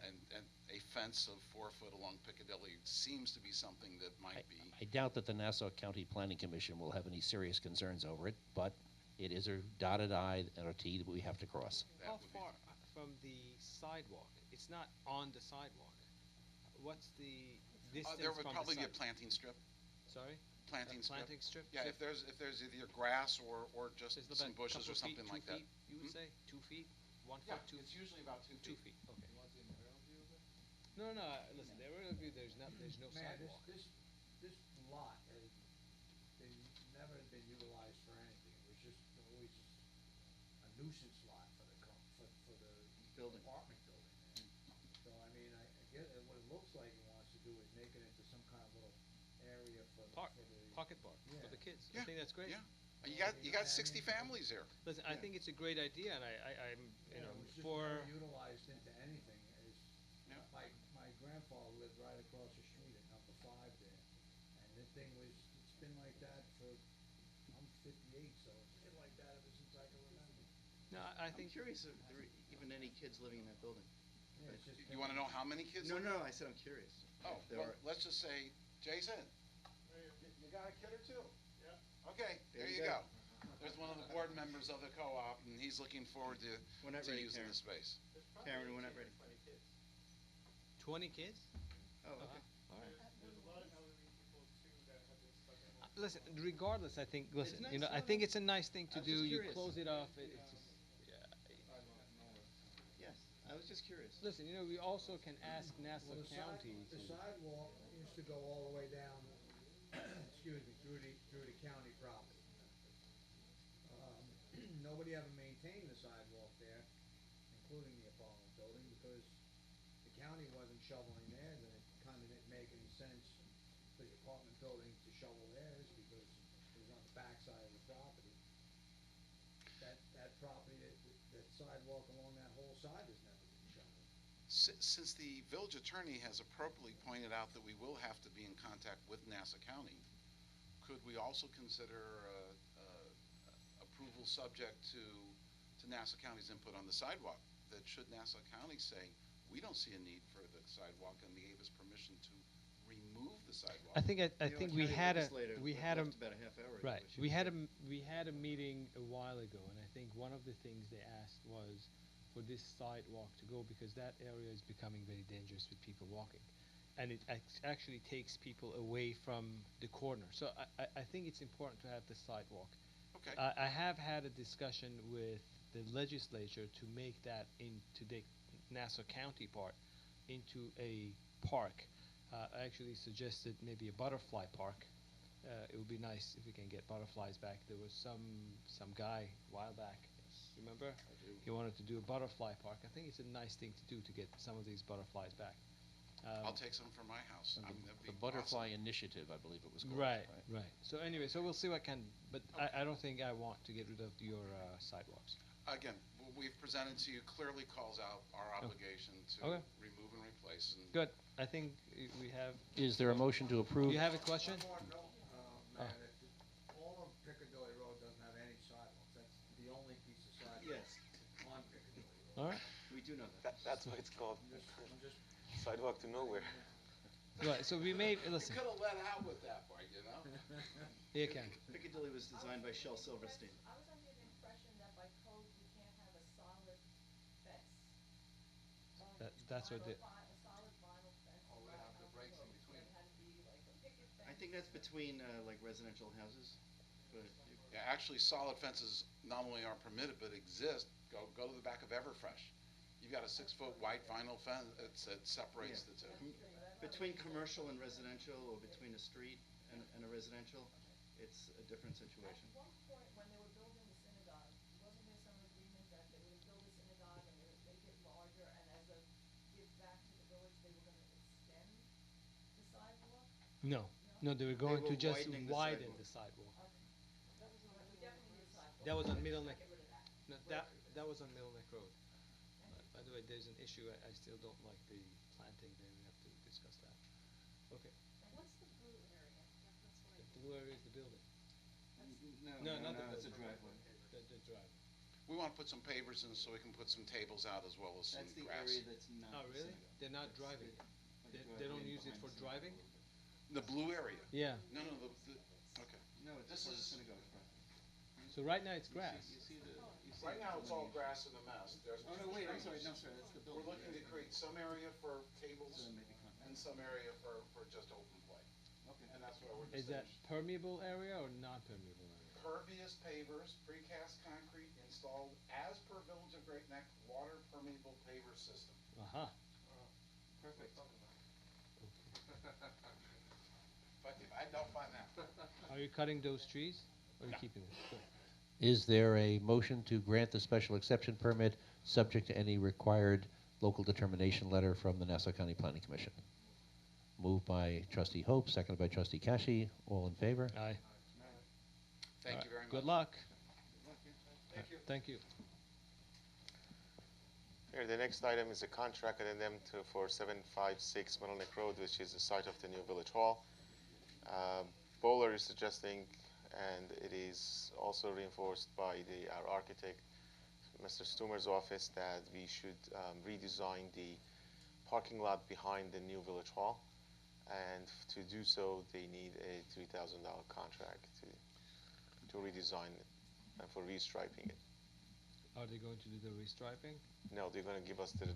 And a fence of 4 foot along Piccadilly seems to be something that might be. I doubt that the Nassau County Planning Commission will have any serious concerns over it, but it is a dotted I and a T that we have to cross. That How would be far from the sidewalk? It's not on the sidewalk. What's the distance There would from probably the be a sidewalk? planting strip. Sorry? Planting A strip. planting strip? Yeah, So if there's either grass or just it's about some bushes couple or something feet, like 2 that. feet, you would say? 2 feet? 1 Yeah, foot, 2 it's usually about 2 2 feet. feet, okay. No, listen, the aerial view, there's no Man, sidewalk. this lot has never been utilized for anything. It was just always a nuisance lot for the Building. apartment building. So, I mean, I get it, what it looks like it wants to do is make it into some kind of little area for the. Pocket park for Yeah. the kids. Yeah, I think that's great. Yeah. You got 60 families here. Listen, I Yeah. think it's a great idea, and I'm, Yeah, it was just for, never utilized into anything. Yeah. My grandfather lived right across the street at number 5 there. And the thing was, it's been like that for, I'm 58, so it's been like that ever since I can remember. no, I I'm think, curious if there are even any kids living in that building. Yeah, it's just You want to know how many kids? No, live no, there? I said I'm curious. Oh, If there well, are. let's just say, Jason, you got a kid or two? Yeah. Okay, there you go. There's one of the board members of the co-op, and he's looking forward We're not to ready, using Karen. the space. Karen, we're not ready. 20 kids? Oh, okay. All right. There's a lot of elderly people too that have been stuck at home. Listen, regardless, I think, listen, nice, you know, no, I think it's a nice thing to I was do. just You curious. close it off. It's just, Yes, I was just curious. listen, you know, we also can ask Nassau Well, County the to, sidewalk used to go all the way down, excuse me, through the county property. Nobody ever maintained the sidewalk there, including the apartment building, because the county wasn't shoveling theirs, and it kinda didn't make any sense for the apartment building to shovel theirs, because it was on the back property, that sidewalk along that whole side has never been shoveled. Since the village attorney has appropriately pointed out that we will have to be in contact with Nassau County, could we also consider approval subject to Nassau County's input on the sidewalk? That should Nassau County say, we don't see a need for the sidewalk, and they gave us permission to remove the sidewalk. I think we had a Left about a half hour ago, right. which We is- had a meeting a while ago, and I think one of the things they asked was for this sidewalk to go because that area is becoming very dangerous with people walking, and it actually takes people away from the corner. So I think it's important to have the sidewalk. Okay. I have had a discussion with the legislature to make that into the Nassau County part into a park. I actually suggested maybe a butterfly park. It would be nice if we can get butterflies back. There was some guy a while back, remember? He wanted to do a butterfly park. I think it's a nice thing to do to get some of these butterflies back. I'll take some from my house. I mean, that'd be The Butterfly awesome. Initiative, I believe it was called. Right. So anyway, so we'll see what can, but I don't think I want to get rid of your sidewalks. Again, what we've presented to you clearly calls out our obligation to Okay. remove and replace. And Good. I think we have. Is there a motion to approve? You have a question? One more note, Matt, all of Piccadilly Road doesn't have any sidewalks. That's the only piece of sidewalk Yes, on Piccadilly Road. All right. we do know that. That's why it's called I'm just sidewalk to nowhere. Right. So we made. you Listen. could have let out with that part, you know? You can. Piccadilly was designed by Shel Silverstein. I was under the impression that by code you can't have a solid fence. That's what the. A solid vinyl fence. Oh, we have the breaks in between. It had to be like a picket fence. I think that's between, like residential houses, but Yeah, actually, solid fences not only are permitted, but exist. Go to the back of Everfresh. You've got a 6-foot white vinyl fence that separates the two. between commercial and residential, or between a street and a residential, it's a different situation. At one point, when they were building the synagogue, wasn't there some agreement that they were gonna build the synagogue and they would make it larger, and as a give back to the village, they were gonna extend the sidewalk? No, they were going were to just widening the widen sidewalk. the sidewalk. We definitely need a sidewalk. That was on Middle Neck. Get rid of that. No, that was on Middle Neck Road. By the way, there's an issue. I still don't like the planting there. We have to discuss that. Okay. What's the blue area? That's what The blue area is the building. No, not the it's a building. driveway. The drive. We want to put some pavers in so we can put some tables out as well as some That's the grass. area that's not. Oh, the really? synagogue. They're not That's driving. like They don't driveway use it behind for the driving? synagogue. The blue area. Yeah. No, No, it's This for the is- synagogue property. So right now it's grass. You see the. right now it's all grass and a mess. There's Oh, no, wait, I'm trees. sorry, that's the We're building. looking to create some area for tables So maybe con- and some area for just open play. Okay. And that's why we're Is that distinguished. permeable area or non-permeable area? Pervious pavers, precast concrete installed as per Village of Great Neck water permeable paver system. Aha. Perfect. If I don't find that. Are you cutting those trees or are you No. keeping them? Good. Is there a motion to grant the special exception permit subject to any required local determination letter from the Nassau County Planning Commission? Moved by trustee Hope, seconded by trustee Kashi. All in favor? Aye. Thank you very much. Good luck. Thank you. Thank you. Here, the next item is a contract addendum for 756 Middle Neck Road, which is the site of the new village hall. Bowler is suggesting, and it is also reinforced by our architect, Mr. Stumer's office, that we should redesign the parking lot behind the new village hall. And to do so, they need a $3,000 contract to redesign it and for restriping it. Are they going to do the restriping? No, they're going to give us the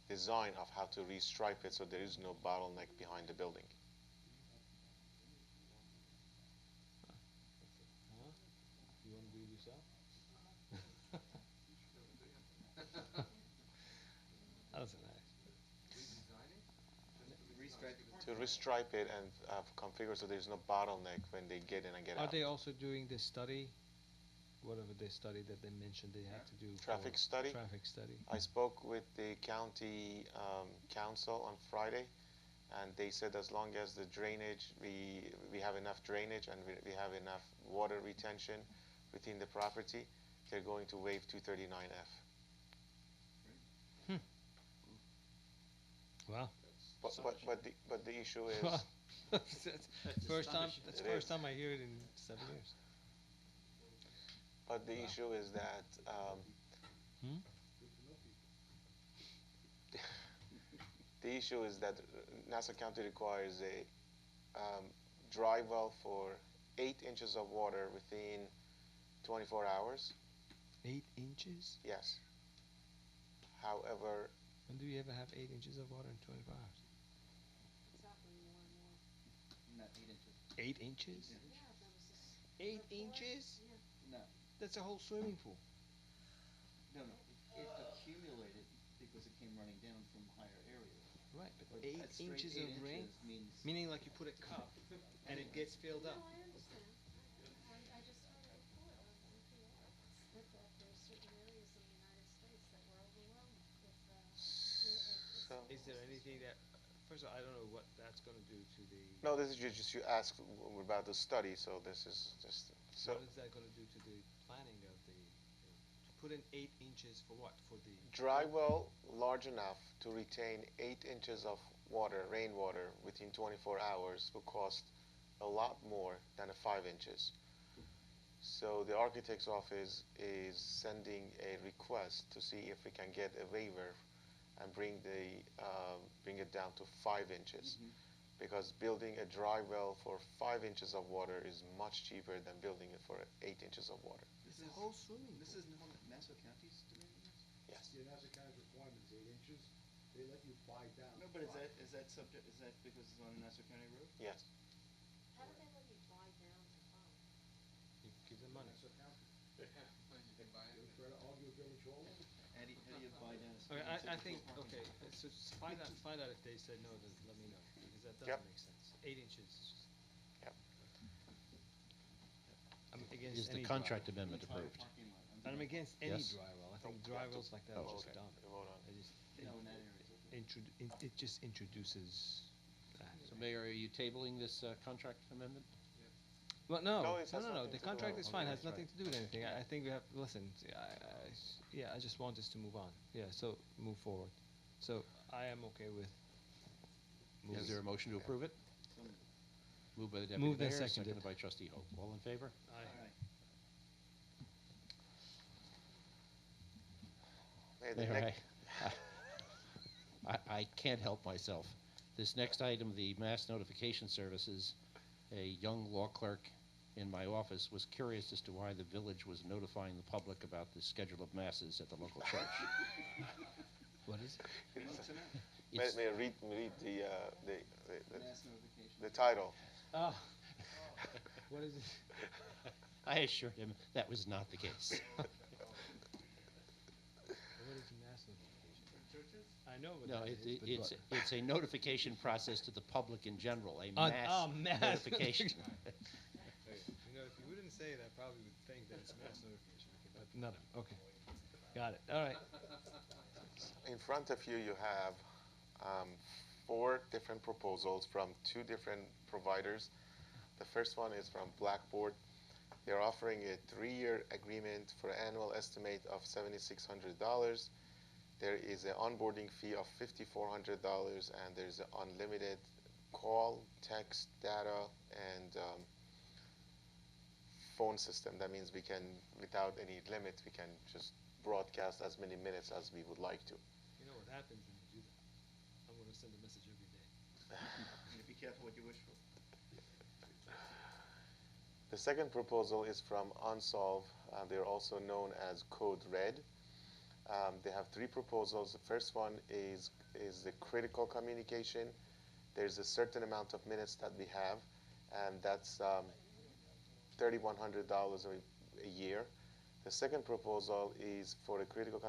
design of how to restripe it so there is no bottleneck behind the building. Huh? You want to do it yourself? That's nice. To restripe it and configure so there's no bottleneck when they get in and get Are out. they also doing the study? Whatever the study that they mentioned they had to do. for Traffic study? Traffic study. I spoke with the county council on Friday, and they said as long as the drainage, we have enough drainage and we have enough water retention within the property, they're going to waive 239F. Wow. But the issue is, Wow. That's first time. astonishing. That's It first is. time I hear it in 7 years. but the issue is that the issue is that Nassau County requires a dry well for 8 inches of water within 24 hours. 8 inches? Yes. However, When do you ever have 8 inches of water in 24 hours? It's happening more and more. Not 8 inches. 8 inches? Yeah, there was this. 8 inches? Yeah. No, That's a whole swimming pool. no. It accumulated because it came running down from higher areas. Right, but But 8 at straight inches 8 of rain? inches means Meaning like you put a cup and it gets filled No, up. I understand. I just heard a report on NPR. It said that there are certain areas in the United States that were overwhelmed with, so Is there anything that, first of all, I don't know what that's going to do to the, no, this is just you asked about the study, so this is just so what is that going to do to the planning of the, to put in 8 inches for what? For the. dry well large enough to retain 8 inches of water, rainwater, within 24 hours will cost a lot more than a 5 inches. So the architect's office is sending a request to see if we can get a waiver and bring it down to 5 inches. Because building a dry well for 5 inches of water is much cheaper than building it for 8 inches of water. this The is whole swimming this pool. is Nassau County's demanding this. Yes. Yeah, Nassau County's requirement is 8 inches. They let you buy down. No, but five. is that subject? Is that because it's on a Nassau County road? Yes. how do they let you buy down to 5? You give them money. Nassau County. You can buy You it. try to argue with Village Hall? How do you buy down? Okay, I think, typical parking okay, lot? so find out if they said no, then let me know, because that Yep. doesn't make sense. 8 inches is just. Yep. I'm against Is the any contract dry amendment Entire approved? parking lot. I'm against any Yes. dry well. I Nope, think you dry have to wells like that are just okay, dumb. you vote on it. I just, No, in that area. it's okay. it just introduces. So Mayor, are you tabling this contract amendment? Well, no, No, it has no. nothing The to do contract with is it. fine. Okay, Has that's nothing to do with anything. I think we have. Listen, I just want us to move on. Yeah, so move forward. So I am okay with. Is there a motion to approve it? So, Moved by the Deputy Moved and Mayor, seconded. seconded by Trustee Hope. All in favor? Aye. all right. May the Mayor, next- I can't help myself. This next item, the mass notification services, a young law clerk in my office was curious as to why the village was notifying the public about the schedule of masses at the local church. What is it? Well, tonight, It's- May I read mass notification. the title. Oh. What is it? I assured him that was not the case. What is a mass notification? Churches? I know what No, that is, but what? it's a notification process to the public in general, a Oh, mass mass notification. You know, if you wouldn't say it, I probably would think that it's mass notification. But none. Okay. Got it. All right. In front of you, you have 4 different proposals from 2 different providers. The first one is from Blackboard. They're offering a 3-year agreement for an annual estimate of $7,600. There is an onboarding fee of $5,400, and there's an unlimited call, text, data, and phone system. That means we can, without any limit, we can just broadcast as many minutes as we would like to. You know what happens when you do that? I'm going to send a message every day. And be careful what you wish for. The second proposal is from Unsolve. They're also known as Code Red. They have 3 proposals. The first one is the critical communication. There's a certain amount of minutes that we have, and that's $3,100 a year. The second proposal is for a critical,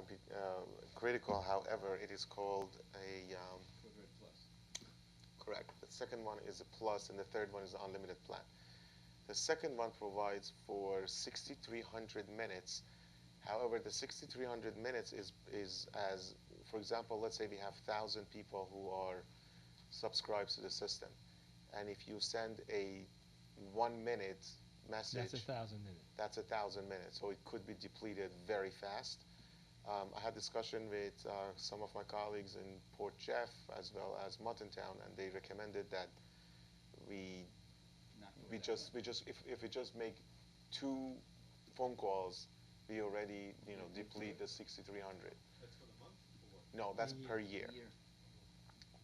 however, it is called a Code Red Plus. correct. The second one is a plus, and the third one is the unlimited plan. The second one provides for 6,300 minutes. However, the 6,300 minutes is as, for example, let's say we have 1,000 people who are subscribed to the system. And if you send a 1 minute message. That's 1,000 minutes. That's 1,000 minutes, so it could be depleted very fast. I had discussion with some of my colleagues in Port Jeff as well as Muttontown, and they recommended that we if we just make 2 phone calls, we already deplete the 6,300. That's for the month or what? No, that's A per year. year.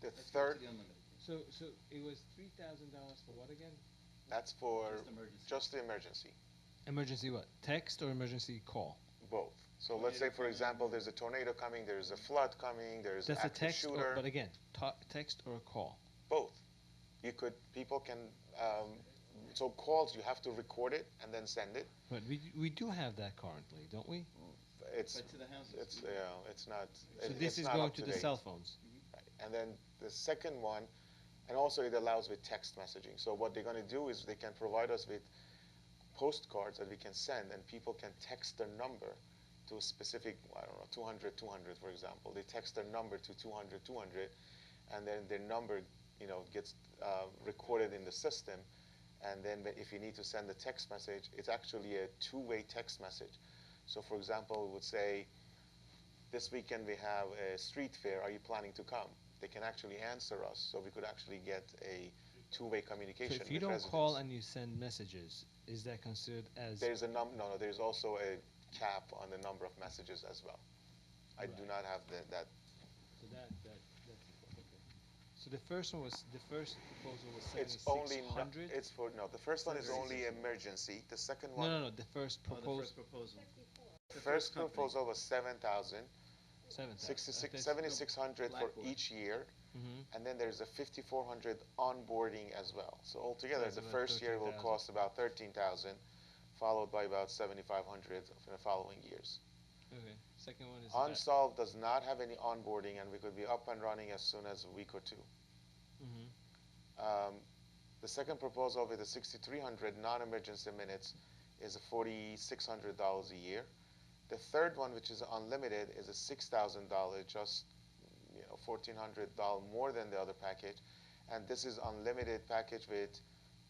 The That's third, the unlimited. So it was $3,000 for what again? that's for Just emergency. just the emergency, Emergency what? Text or emergency call? both. So let's say, for example, there's a tornado coming, there's a flood coming, there's an That's a active text, shooter. but again, text or a call? Both. People can, so calls, you have to record it and then send it. But we do have that currently, don't we? It's, But to the houses. it's not. So it- this it's is not going up to the date. cell phones. Right. And then the second one, and also it allows with text messaging. So what they're gonna do is they can provide us with postcards that we can send, and people can text their number to a specific, I don't know, 200, 200, for example. They text their number to 200, 200, and then their number, gets recorded in the system. And then if you need to send a text message, it's actually a two-way text message. So for example, we would say, this weekend we have a street fair, are you planning to come? They can actually answer us, so we could actually get a two-way So communication if you with don't residents. call and you send messages, is that considered as? There's a no, there's also a cap on the number of messages as well. I do Right. not have that. So that's important. Okay. So the first proposal was It's only, 7,600? it's for, no, the first one is only emergency. The second No, one, no, the first Oh, the proposal, first proposal. the The first company. proposal was 7,000, 7,000. 7,600 for Blackboard. each year. Mm-hmm. And then there's a 5,400 onboarding as well. So altogether, That's the about first year will 13,000. cost about 13,000, followed by about 7,500 in the following years. Okay. Second one is. about- Unsolved does not have any onboarding, and we could be up and running as soon as a week or two. Mhm. The second proposal with the 6,300 non-emergency minutes is a $4,600 a year. The third one, which is unlimited, is a $6,000, just $1,400 more than the other package, and this is unlimited package with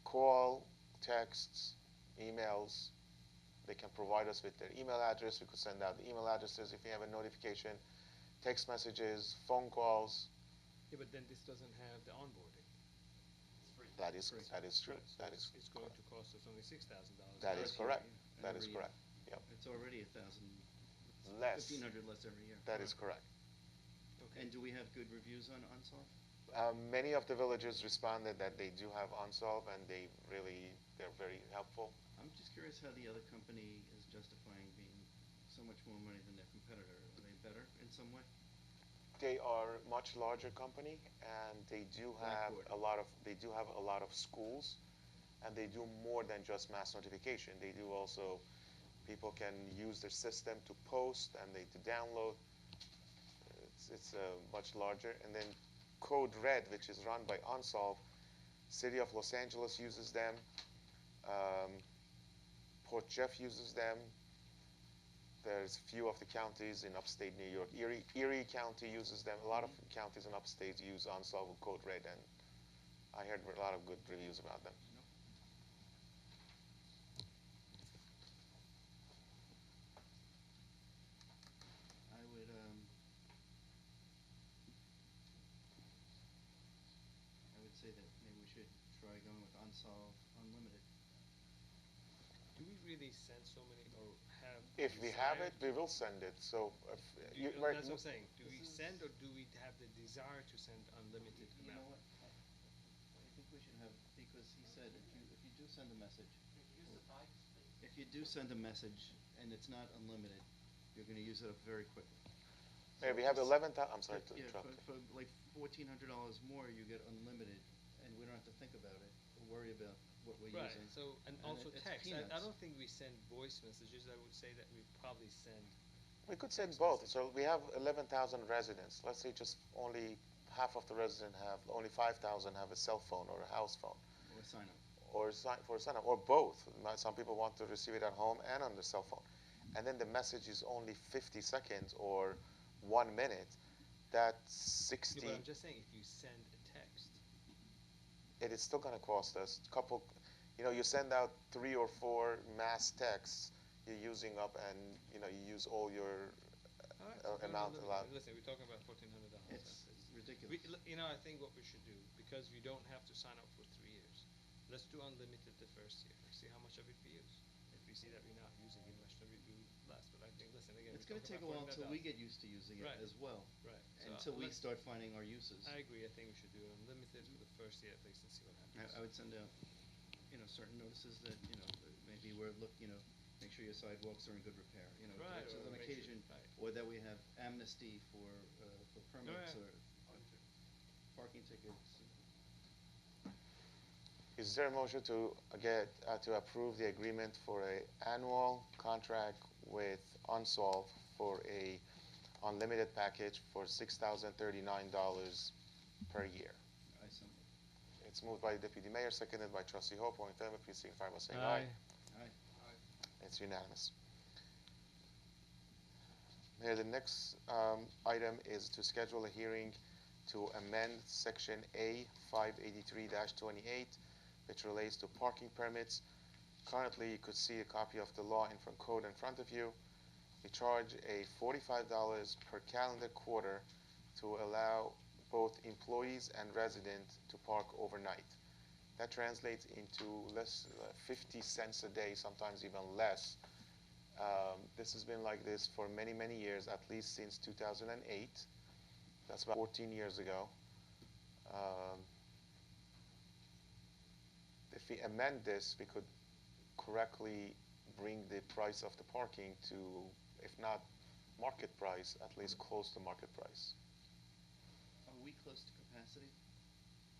call, texts, emails. They can provide us with their email address. We could send out the email addresses if we have a notification, text messages, phone calls. Yeah, but then this doesn't have the onboarding. That is true. So That is it's going to cost us only $6,000. that is Last year, correct. yeah, That is every year. correct. Yep. It's already 1,000, Less. 1,500 less every year. That is correct. Okay. And do we have good reviews on Unsolved? Many of the villagers responded that they do have Unsolved, and they're very helpful. I'm just curious how the other company is justifying being so much more money than their competitor. Are they better in some way? They are a much larger company, and they do have Blackboard. a lot of schools, and they do more than just mass notification. They do also, people can use their system to post and to download. It's much larger. And then Code Red, which is run by Unsolved, City of Los Angeles uses them, Port Jeff uses them. There's few of the counties in upstate New York. Erie County uses them. A lot of counties in upstate use Unsolved with Code Red, and I heard a lot of good reviews about them. I would say that maybe we should try going with Unsolved Unlimited. Do we really send so many or have? If we have it, desire we will send it. So if That's what I'm saying. Do we send or do we have the desire to send unlimited You know amount? what? I think we should have, because he said if you do send a message, if you do send a message and it's not unlimited, you're gonna use it up very quickly. Yeah, we have 11,000. I'm sorry to Yeah, interrupt. for like $1,400 more, you get unlimited, and we don't have to think about it or worry about what we're Right. using. So and And also it's text. I peanuts. don't think we send voice messages. I would say that we probably send. We could send both. So we have 11,000 residents. Let's say just only half of the residents only 5,000 have a cell phone or a house phone, Or sign up. or for a sign up, or both. Some people want to receive it at home and on the cell phone. And then the message is only 50 seconds or 1 minute. That's 60. Yeah, but I'm just saying, if you send a text. It is still going to cost us a couple. you know, you send out 3 or 4 mass texts, you're using up, and you know, you use all your All right, so amount allowed. listen, we're talking about $1,400. It's ridiculous. You know, I think what we should do, because we don't have to sign up for 3 years, let's do unlimited the first year. See how much of it we use. If we see that we're not using it much, then we do less. But I think, listen, again, It's we're gonna take a talking while about until we $400. get used to using it Right. as well. Right. Until we let's- start finding our uses. I agree. I think we should do it unlimited for the first year at least and see what happens. I would send out, certain notices that, maybe we're make sure your sidewalks are in good repair, Right, just or on make sure- occasion, right. or that we have amnesty for permits yeah. or parking tickets. Is there a motion to to approve the agreement for a annual contract with Unsolved for a unlimited package for $6,039 per year? I so moved. It's moved by Deputy Mayor, seconded by Trustee Hope. All in favor, please signify by saying Aye. Aye. It's unanimous. Mayor, the next item is to schedule a hearing to amend Section A 583-28, which relates to parking permits. Currently, you could see a copy of the law code in front of you. We charge a $45 per calendar quarter to allow both employees and residents to park overnight. That translates into less 50 cents a day, sometimes even less. This has been like this for many, many years, at least since 2008. That's about 14 years ago. If we amend this, we could correctly bring the price of the parking to, if not market price, at least close to market price. Are we close to capacity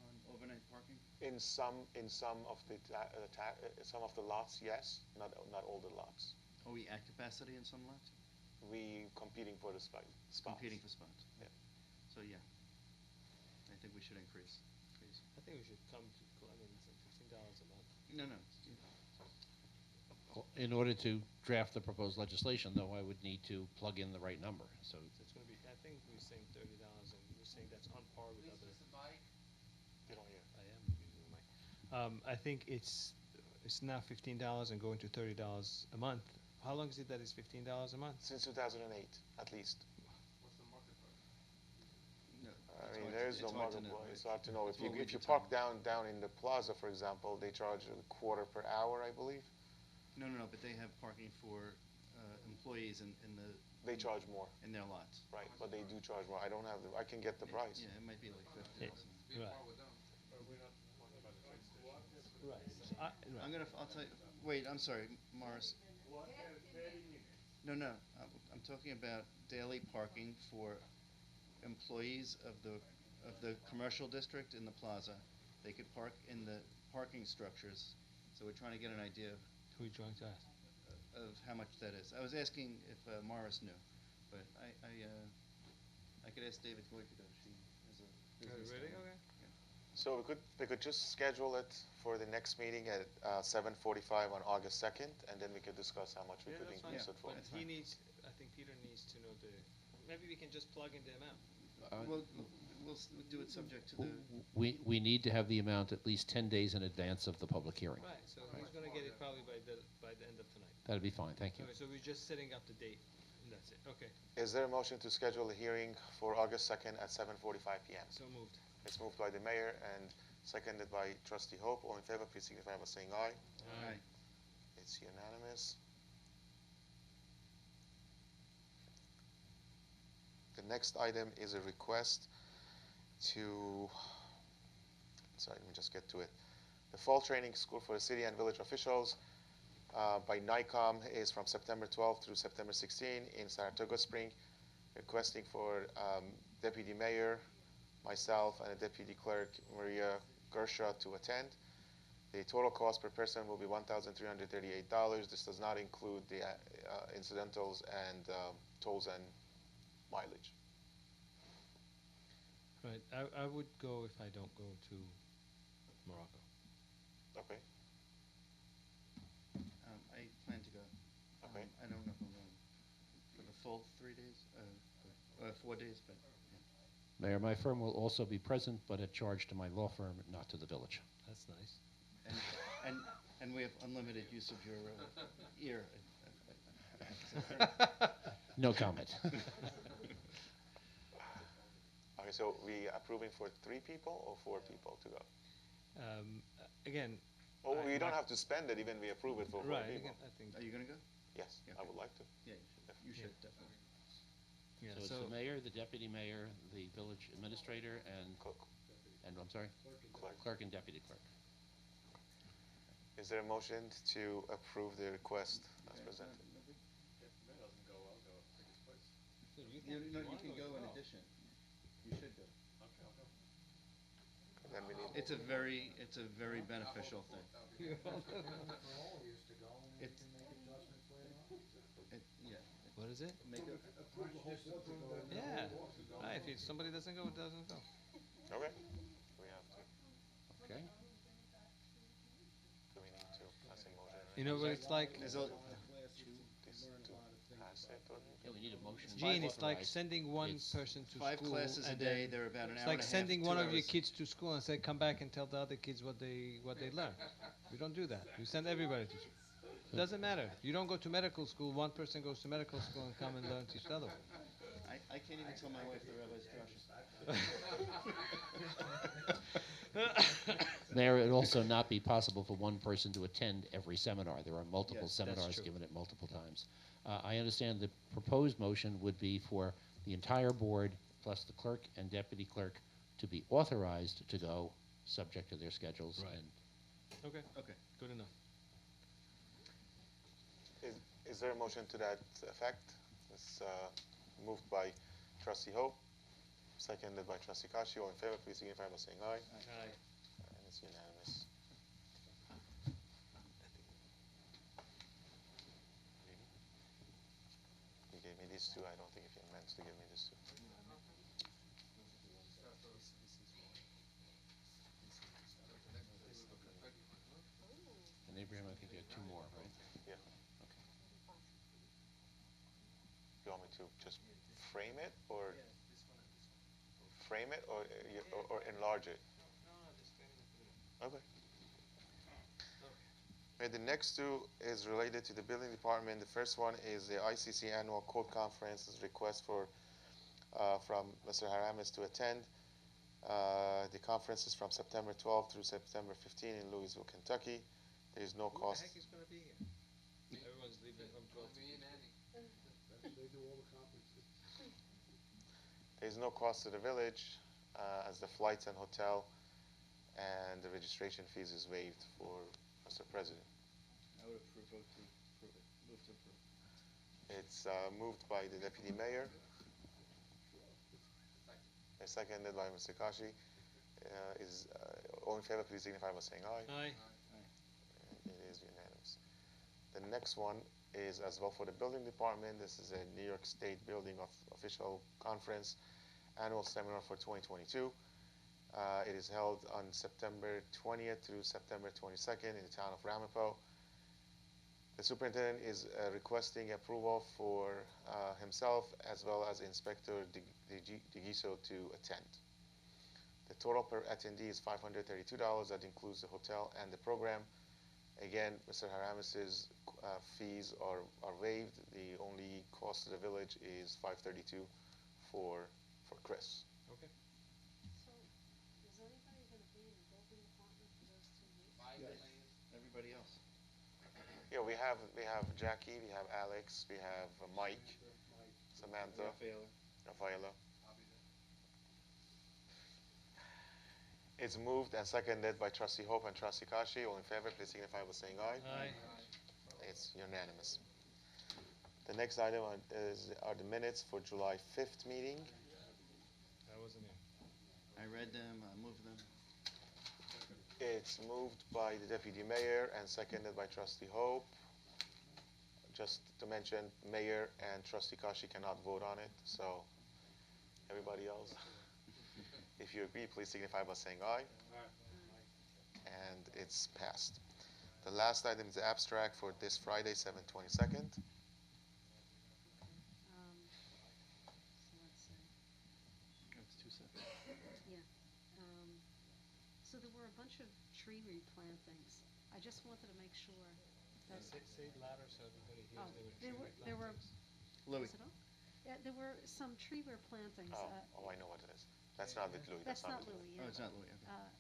on overnight parking? In some of the lots, yes. Not all the lots. Are we at capacity in some lots? We competing for the spots. Competing for spots. Yeah. So, yeah, I think we should increase. I think we should come to, listen, $15 a month. No. In order to draft the proposed legislation, though, I would need to plug in the right number, so. So it's going to be, I think we're saying $30, and we're saying that's on par with Please other. use the mic. You don't hear. I am using the mic. I think it's now $15 and going to $30 a month. How long is it that it's $15 a month? Since 2008, at least. What's the market price? No, I mean, there is no it's hard to market know, price. right? It's hard to know. That's If you what we if you park determine. down in the plaza, for example, they charge a quarter per hour, I believe. No, but they have parking for employees in They charge more, in their lots. right? But they do charge more. I don't have the. I can get the price. Yeah, it might be like 50 Yeah. or something. Right. But we're not talking about the train station. Right. I'll tell you, wait, I'm sorry, Morris. What, 30 minutes? No, I'm talking about daily parking for employees of the commercial district in the plaza. They could park in the parking structures, so we're trying to get an idea Who are you trying to ask? of how much that is. I was asking if Morris knew, but I could ask David Goyke, she has a business. Ready? down there. Okay. So we could just schedule it for the next meeting at 7:45 on August 2nd, and then we could discuss how much we Yeah, could that's fine. increase it for. But That's he fine. needs, I think Peter needs to know maybe we can just plug in the amount. We'll do it subject to the, We need to have the amount at least 10 days in advance of the public hearing. Right, so he's going to get it probably by the end of tonight. That'd be fine, thank you. Okay, so we're just setting up the date, and that's it. Okay, Is there a motion to schedule a hearing for August 2nd at 7:45 p.m.? so moved. It's moved by the mayor and seconded by Trustee Hope. All in favor, please signify by saying aye. Aye. It's unanimous. The next item is a request to, sorry, let me just get to it. The fall training school for the city and village officials by NICOM is from September 12th through September 16th in Saratoga Spring, requesting for Deputy Mayor, myself, and a Deputy Clerk, Maria Gersha, to attend. The total cost per person will be $1,338. This does not include the incidentals and tolls and mileage. Right, I would go if I don't go to Morocco. Okay. I plan to go. Okay. I don't know if I'm going for the full 3 days, 4 days, but yeah. Mayor, my firm will also be present, but at charge to my law firm, not to the village. That's nice. And And we have unlimited use of your ear. No comment. Okay, so we approving for 3 people or 4 people to go? Again, Oh, I- we don't my- have to spend it, even we approve it for 4 right, people. again, I think, Are you gonna go? Yes, Yeah, I okay. would like to. Yeah, you should definitely. yeah, So it's the mayor, the deputy mayor, the village administrator, and, Clerk. I'm sorry? Clerk. Clerk and deputy clerk. Is there a motion to approve the request as presented? If that doesn't go, I'll go. Take his place. You can go in addition. You should go. Okay, I'll go. Then we need, It's a very beneficial thing. For all of you to go, and then you It's- can make adjustments later on. Yeah. what is it? Make a, Approve the whole board to go. and the Yeah, whole board to go. right, if somebody doesn't go, it doesn't go. okay, we have to, Okay? do we need to pass a motion? You know what it's like? There's a- This to pass it or? Yeah, we need a motion. to Gene, it's like authorize. sending one It's person to 5 school. classes a and day, then they're about an it's hour and like a half, sending 2 one of your hours. kids to school and say, come back and tell the other kids what they learn. We don't do that. We send everybody to school. It doesn't matter. You don't go to medical school. One person goes to medical school and come and learn to the other one. I can't even tell my wife the rabbi's drasha. Mayor, it would also not be possible for one person to attend every seminar. There are multiple Yes, that's seminars true. given at multiple times. I understand the proposed motion would be for the entire board, plus the clerk and deputy clerk, to be authorized to go, subject to their schedules. Right. And Okay, Okay. good enough. Is there a motion to that effect? It's moved by trustee Hope, seconded by trustee Kashi. All in favor, please signify by saying aye. Aye. And it's unanimous. You gave me these 2. I don't think if you meant to give me these 2. and Abraham, I think you had 2 more, right? Yeah. Okay. You want me to just frame it or frame it or enlarge it? Okay. Okay, the next 2 is related to the building department. The first one is the ICC annual code conference's request for from Mr. Haramis to attend. The conference is from September 12th through September 15th in Louisville, Kentucky. There is no cost. is going to be here? Everyone's leaving from 12 to 15. They do all the conferences. There is no cost to the village, as the flights and hotel and the registration fees is waived for Mr. President. I would vote to approve it. Move to approve. It's moved by the deputy mayor. Seconded by Mr. Kashi. All in favor, please signify by saying aye. Aye. It is unanimous. The next one is as well for the building department. This is a New York State Building Official Conference annual seminar for 2022. It is held on September 20th through September 22nd in the town of Ramapo. The superintendent is requesting approval for himself as well as Inspector DeGiso to attend. The total per attendee is $532. That includes the hotel and the program. Again, Mr. Haramis's fees are waived. The only cost to the village is $532 for Chris. Okay. So, is anybody gonna be in the building department for those 2 weeks? Everybody else. Yeah, we have Jackie, we have Alex, we have Mike, Samantha, Rafaela. It's moved and seconded by trustee Hope and trustee Kashi. All in favor, please signify by saying aye. Aye. It's unanimous. The next item are the minutes for July 5th meeting. I wasn't here. I read them, I moved them. It's moved by the deputy mayor and seconded by trustee Hope. Just to mention, mayor and trustee Kashi cannot vote on it, so everybody else. If you agree, please signify by saying aye. And it's passed. The last item is the abstract for this Friday, 7/22nd. So let's see. That's 2 separate. Yeah. So there were a bunch of tree replantings I just wanted to make sure that, Say it louder so everybody hears. oh, There were there were, Louis, was it on? Yeah, there were some tree replantings. Oh, I know what it is. That's not with Louis, That's not with Louis, oh, yeah. it's not Louis, okay.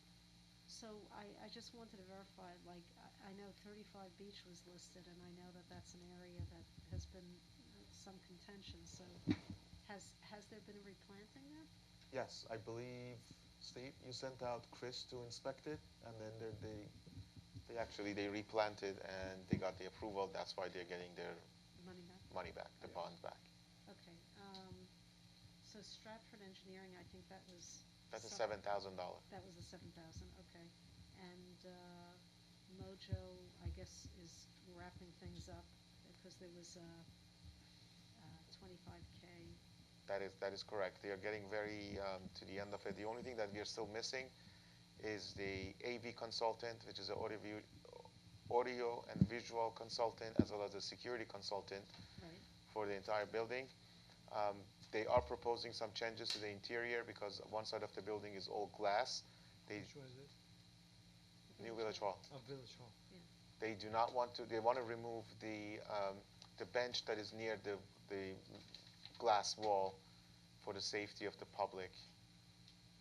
So I just wanted to verify, like, I know 35 Beach was listed, and I know that that's an area that has been some contention, so has there been a replanting there? Yes, I believe, Steve, you sent out Chris to inspect it, and then they replanted and they got the approval. That's why they're getting their Money back? money back, the bond back. Okay, so Stratford Engineering, I think that was. That's a some- $7,000. That was the 7,000, okay. And Mojo, I guess, is wrapping things up because there was 25K. That is correct. They are getting very to the end of it. The only thing that we are still missing is the AV consultant, which is an audio and visual consultant, as well as a security consultant Right. for the entire building. They are proposing some changes to the interior because one side of the building is all glass. Which one is this? New Village Hall. Oh, Village Hall. They do not want to. They want to remove the bench that is near the glass wall for the safety of the public.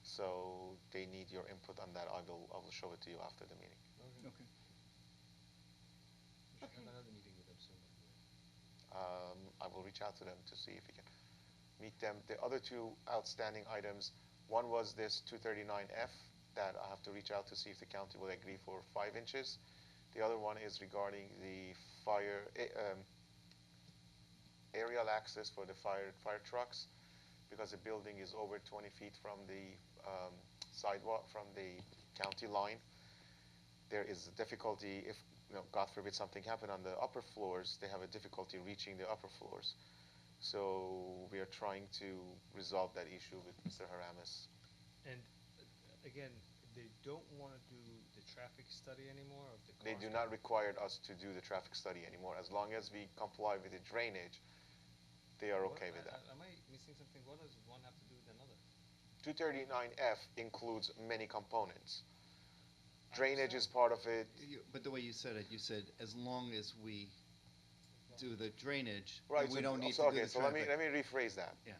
So they need your input on that. I will show it to you after the meeting. Okay. We should have another meeting with them soon. I will reach out to them to see if we can meet them. The other two outstanding items, one was this 239F that I have to reach out to see if the county will agree for 5 inches. The other one is regarding the aerial access for the fire trucks, because the building is over 20 feet from the sidewalk, from the county line. There is a difficulty if, God forbid, something happened on the upper floors, they have a difficulty reaching the upper floors. So we are trying to resolve that issue with Mr. Haramis. And again, they don't want to do the traffic study anymore of the They cars do not require us to do the traffic study anymore. As long as we comply with the drainage, they are okay with that. Am I missing something? What does one have to do with another? 239F includes many components. Drainage is part of it. But the way you said it, you said as long as we do the drainage, Right. then we don't need to do Okay, the so traffic. let me rephrase that. Yeah.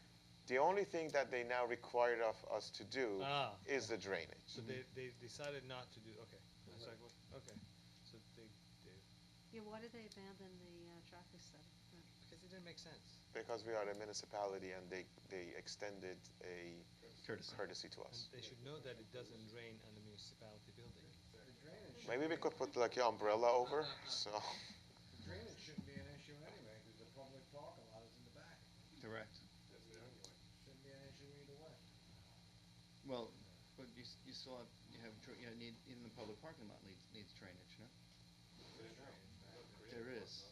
The only thing that they now require of us to do is the drainage. So they decided not to do. Okay. I was like, what? Okay. So they Yeah, why did they abandon the traffic study? because it didn't make sense. Because we are a municipality and they extended a courtesy to And us. they should know that it doesn't rain on the municipality building. Maybe we could put like an umbrella over. So. The drainage shouldn't be an issue anyway, because the public parking lot is in the back. Correct. Shouldn't be an issue either way. Well, but you still have, even the public parking lot needs drainage, no? There is.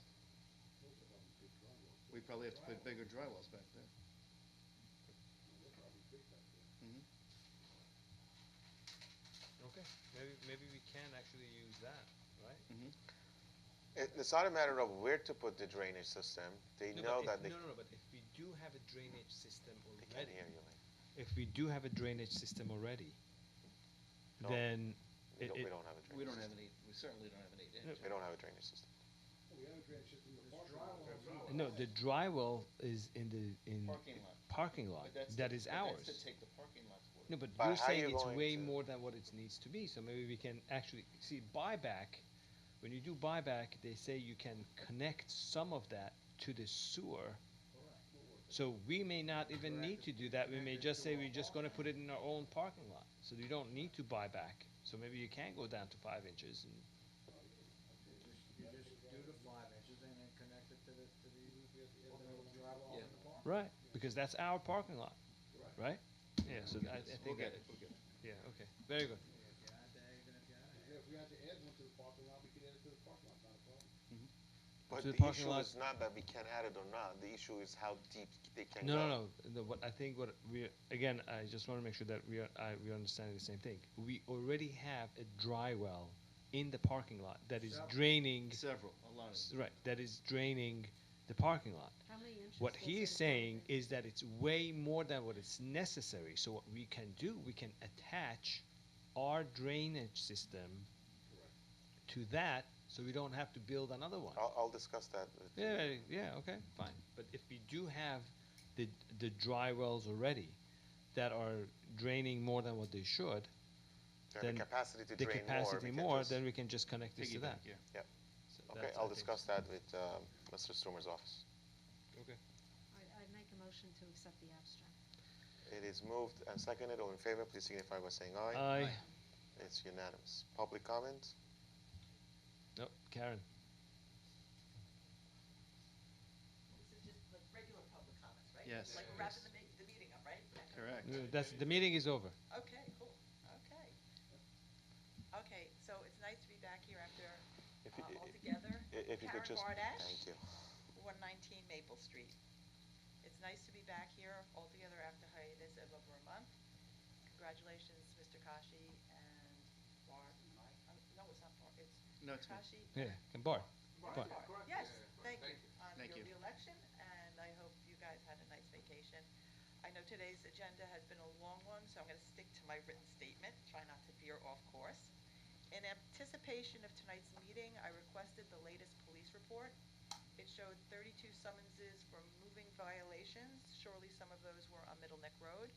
We probably have to put bigger dry wells back there. Mhm. Okay. Maybe we can actually use that, right? Mhm. It's not a matter of where to put the drainage system. They know that they. No. But if we do have a drainage system They can't already, hear you. if we do have a drainage system already, No, then We don't have a drainage. We don't have any, we certainly don't have an 8-inch. We don't have a drainage system. We have a drainage system in the parking lot. no. The dry well is in the Parking lot. parking lot. But that's That to- is but ours. That's to take the parking lot for. No, but But you're how saying you it's going way to- more than what it needs to be. So maybe we can actually see buyback. When you do buyback, they say you can connect some of that to the sewer. So we may not even need to do that. We may just say we're just going to put it in our own parking lot. So you don't need to buy back. So maybe you can go down to 5 inches. And You just do the 5 inches and then connect it to the drywall in the park. right, because that's our parking lot, right? Yeah. So I We'll think get that- it, we'll get it. Yeah. Okay. Very good. If we had to add one to the parking lot, we could add it to the parking lot, not a problem. But To the the parking issue lot- is not that we can add it or not. The issue is how deep they can No, go. no, no. What I think what we again, I just want to make sure that we are understanding the same thing. We already have a dry well in the parking lot that is draining. Several, a lot of them. Right, that is draining the parking lot. How many inches? What was he's it saying abandoned? is that it's way more than what is necessary. So what we can do, we can attach our drainage system to that, so we don't have to build another one. I'll discuss that with you. Yeah, okay, fine. But if we do have the dry wells already that are draining more than what they should, They have then the capacity to the drain capacity more. more, then we can just connect this to that. Piggyback, yeah. Yeah. So Okay, that's, I I'll think- discuss that with Mr. Strumer's office. Okay. I make a motion to accept the abstract. It is moved and seconded. All in favor, please signify by saying aye. Aye. It's unanimous. Public comment? Nope, Karen. This is just like regular public comments, right? Yes. Like we're wrapping the meeting up, right? Correct. The meeting is over. Okay, cool. Okay. Okay, so it's nice to be back here after If you- all together. If you could Karen just, Bardash, thank you. 119 Maple Street. It's nice to be back here all together after hiatus of over a month. Congratulations, Mr. Kashi and Bart. No, it's not Bart. It's No, it's me. Kashi. Yeah, and Bart. Bart. Yes, thank you on Thank your you. reelection, and I hope you guys had a nice vacation. I know today's agenda has been a long one, so I'm going to stick to my written statement, try not to veer off course. In anticipation of tonight's meeting, I requested the latest police report. It showed 32 summonses for moving violations. Surely some of those were on Middle Neck Road.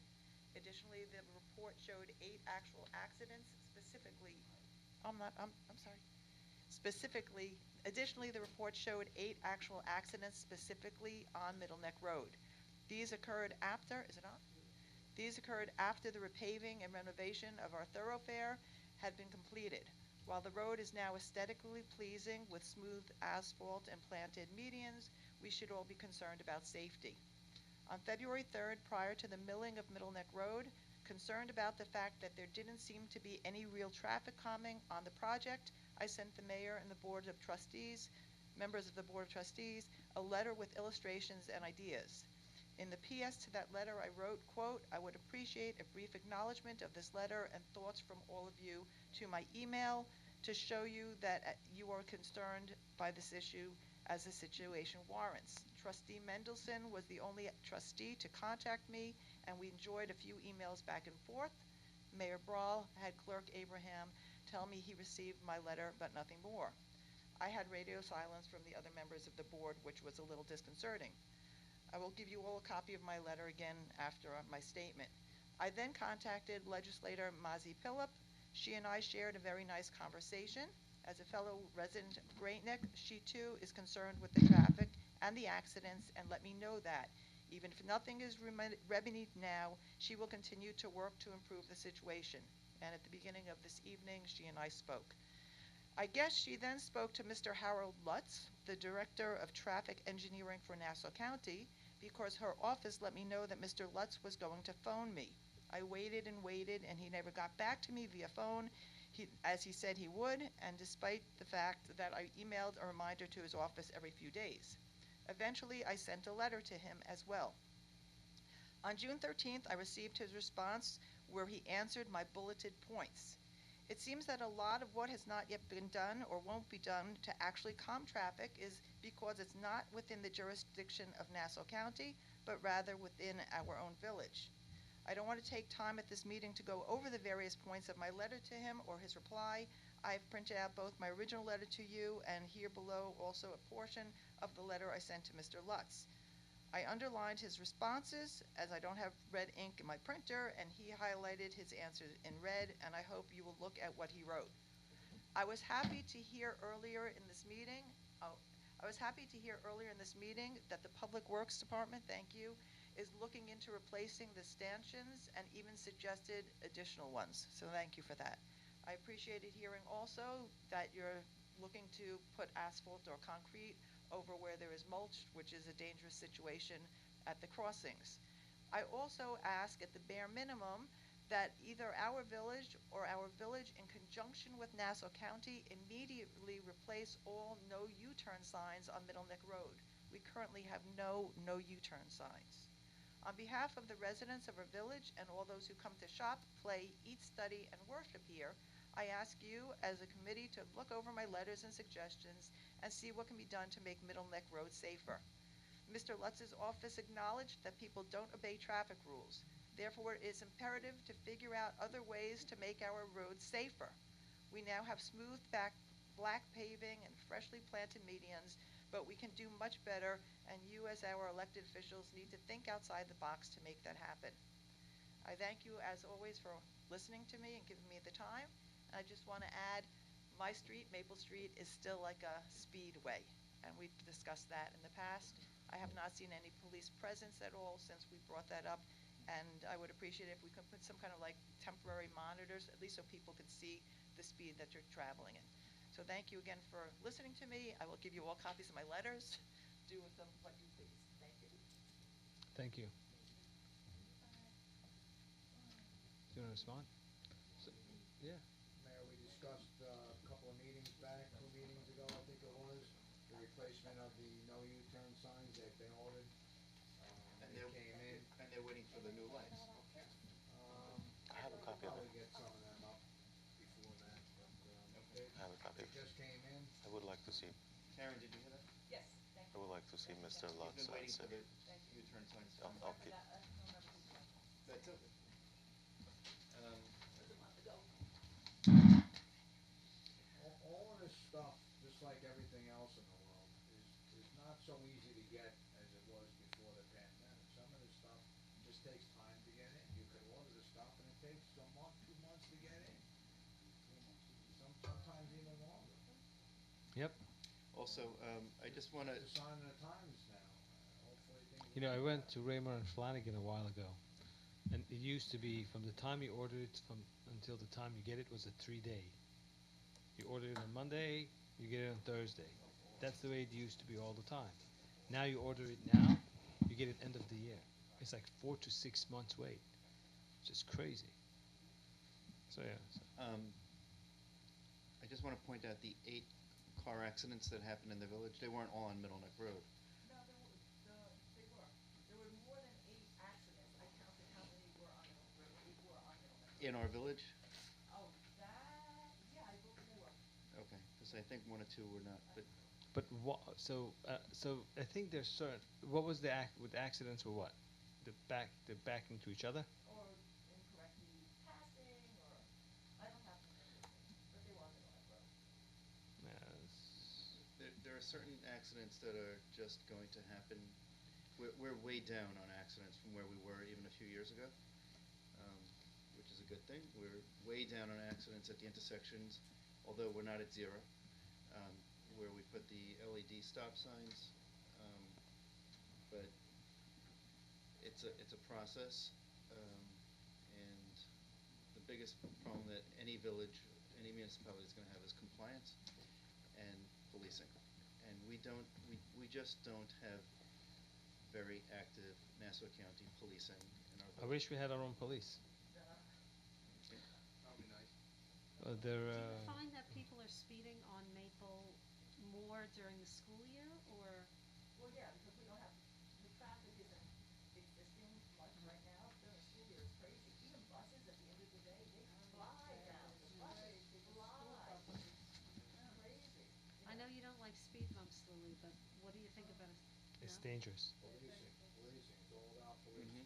Additionally, the report showed 8 actual accidents, specifically, I'm sorry. Additionally, the report showed 8 actual accidents specifically on Middle Neck Road. These occurred after, is it on? These occurred after the repaving and renovation of our thoroughfare had been completed. While the road is now aesthetically pleasing with smooth asphalt and planted medians, we should all be concerned about safety. On February 3rd, prior to the milling of Middle Neck Road, concerned about the fact that there didn't seem to be any real traffic calming on the project, I sent the mayor and the board of trustees, members of the board of trustees, a letter with illustrations and ideas. In the PS to that letter, I wrote, quote, I would appreciate a brief acknowledgement of this letter and thoughts from all of you to my email to show you that you are concerned by this issue as the situation warrants. Trustee Mendelson was the only trustee to contact me, and we enjoyed a few emails back and forth. Mayor Brawl had Clerk Abraham tell me he received my letter, but nothing more. I had radio silence from the other members of the board, which was a little disconcerting. I will give you all a copy of my letter again after my statement. I then contacted legislator Mazi Phillip. She and I shared a very nice conversation. As a fellow resident of Great Neck, she too is concerned with the traffic and the accidents, and let me know that. Even if nothing is remedied now, she will continue to work to improve the situation. And at the beginning of this evening, she and I spoke. I guess she then spoke to Mr. Harold Lutz, the Director of Traffic Engineering for Nassau County, because her office let me know that Mr. Lutz was going to phone me. I waited and waited, and he never got back to me via phone, as he said he would, and despite the fact that I emailed a reminder to his office every few days. Eventually, I sent a letter to him as well. On June 13th, I received his response where he answered my bulleted points. It seems that a lot of what has not yet been done or won't be done to actually calm traffic is because it's not within the jurisdiction of Nassau County, but rather within our own village. I don't want to take time at this meeting to go over the various points of my letter to him or his reply. I've printed out both my original letter to you and here below also a portion of the letter I sent to Mr. Lutz. I underlined his responses as I don't have red ink in my printer, and he highlighted his answers in red, and I hope you will look at what he wrote. I was happy to hear earlier in this meeting that the Public Works Department, thank you, is looking into replacing the stanchions and even suggested additional ones. So thank you for that. I appreciated hearing also that you're looking to put asphalt or concrete over where there is mulch, which is a dangerous situation at the crossings. I also ask at the bare minimum that either our village or our village in conjunction with Nassau County immediately replace all no U-turn signs on Middle Neck Road. We currently have no U-turn signs. On behalf of the residents of our village and all those who come to shop, play, eat, study, and worship here, I ask you as a committee to look over my letters and suggestions and see what can be done to make Middle Neck Road safer. Mr. Lutz's office acknowledged that people don't obey traffic rules. Therefore, it is imperative to figure out other ways to make our roads safer. We now have smooth back black paving and freshly planted medians, but we can do much better, and you as our elected officials need to think outside the box to make that happen. I thank you as always for listening to me and giving me the time. I just want to add, my street, Maple Street, is still like a speedway, and we've discussed that in the past. I have not seen any police presence at all since we brought that up, and I would appreciate it if we could put some kind of like temporary monitors, at least so people could see the speed that you're traveling in. So thank you again for listening to me. I will give you all copies of my letters. Do with them what you please. Thank you. Thank you. Do you want to respond? Yeah. Mayor, we discussed a couple of meetings back, 2 meetings ago, I think it was, the replacement of the no U-turn signs. They've been ordered. And They came in. And they're waiting for the new lights. I have a copy of Probably it. get some of them up before that, but, they, I have a copy. they just came in. I would like to see, Karen, did you hear that? Yes, thank I you. would like to see Mr. You've Lutz been waiting answer. for the Thank you. U-turn signs. to I'll- come I'll in. keep- I don't remember who it was. That's okay. It was a month ago. All of this stuff, just like everything else in the world, is not so easy to get as it was before the pandemic. Some of this stuff just takes time to get in. You could order the stuff and it takes a month, 2 months to get in. Sometimes even longer. Yep. Also, I just want to, It's a sign of the times now. Hopefully things. You know, I will went get to Raymer and Flanagan a while ago, and it used to be from the time you ordered it from until the time you get it was a 3-day. You order it on Monday, you get it on Thursday. That's the way it used to be all the time. Now you order it now, you get it end of the year. It's like 4 to 6 months wait. Just crazy. So yeah. So. I just want to point out the 8 car accidents that happened in the village. They weren't all on Middle Neck Road. No, they were. There were more than 8 accidents. I counted how many were on Middle Road. 8 were on Middle Neck Road. In our village? Oh, that, yeah, I believe there were. Okay, because I think 1 or 2 were not, but But what? So I think there's certain. What was the with accidents were what? The backing to each other. Or incorrectly passing, or, I don't have them in with me, but they were on Middle Neck Road. there are certain accidents that are just going to happen. We're way down on accidents from where we were even a few years ago, which is a good thing. We're way down on accidents at the intersections, although we're not at 0, where we put the LED stop signs. But it's a process, and the biggest problem that any village, any municipality is going to have is compliance and policing. And we just don't have very active Nassau County policing in our I village. wish we had our own police. That'd be nice. They're. Do you find that people are speeding on Maple more during the school year, or? Well, yeah, because we don't have, the traffic isn't existing much right now. During the school year, it's crazy. Even buses at the end of the day, they fly down. The buses fly. Crazy. I know you don't like speed bumps, Lily, but what do you think about it? It's No? dangerous. Policing, it's all about policing.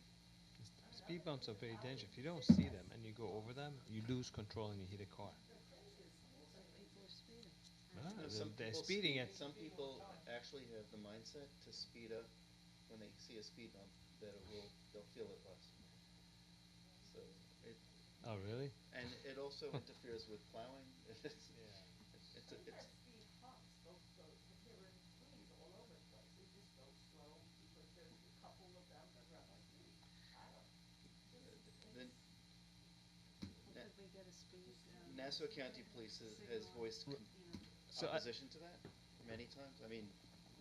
Speed bumps are very dangerous. If you don't see them and you go over them, you lose control and you hit a car. So people are speeding. Ah, No, they're speeding at. Some people actually have the mindset to speed up when they see a speed bump, that they'll feel it less. So Oh really? and it also interferes with plowing. It's We've had speed humps, they were in Queens all over the place. They just go slow because there's a couple of them that run on speed. I don't, Then Well, could we get a speed? Nassau County Police has signal, voiced you know? So I- opposition to that many times. I mean,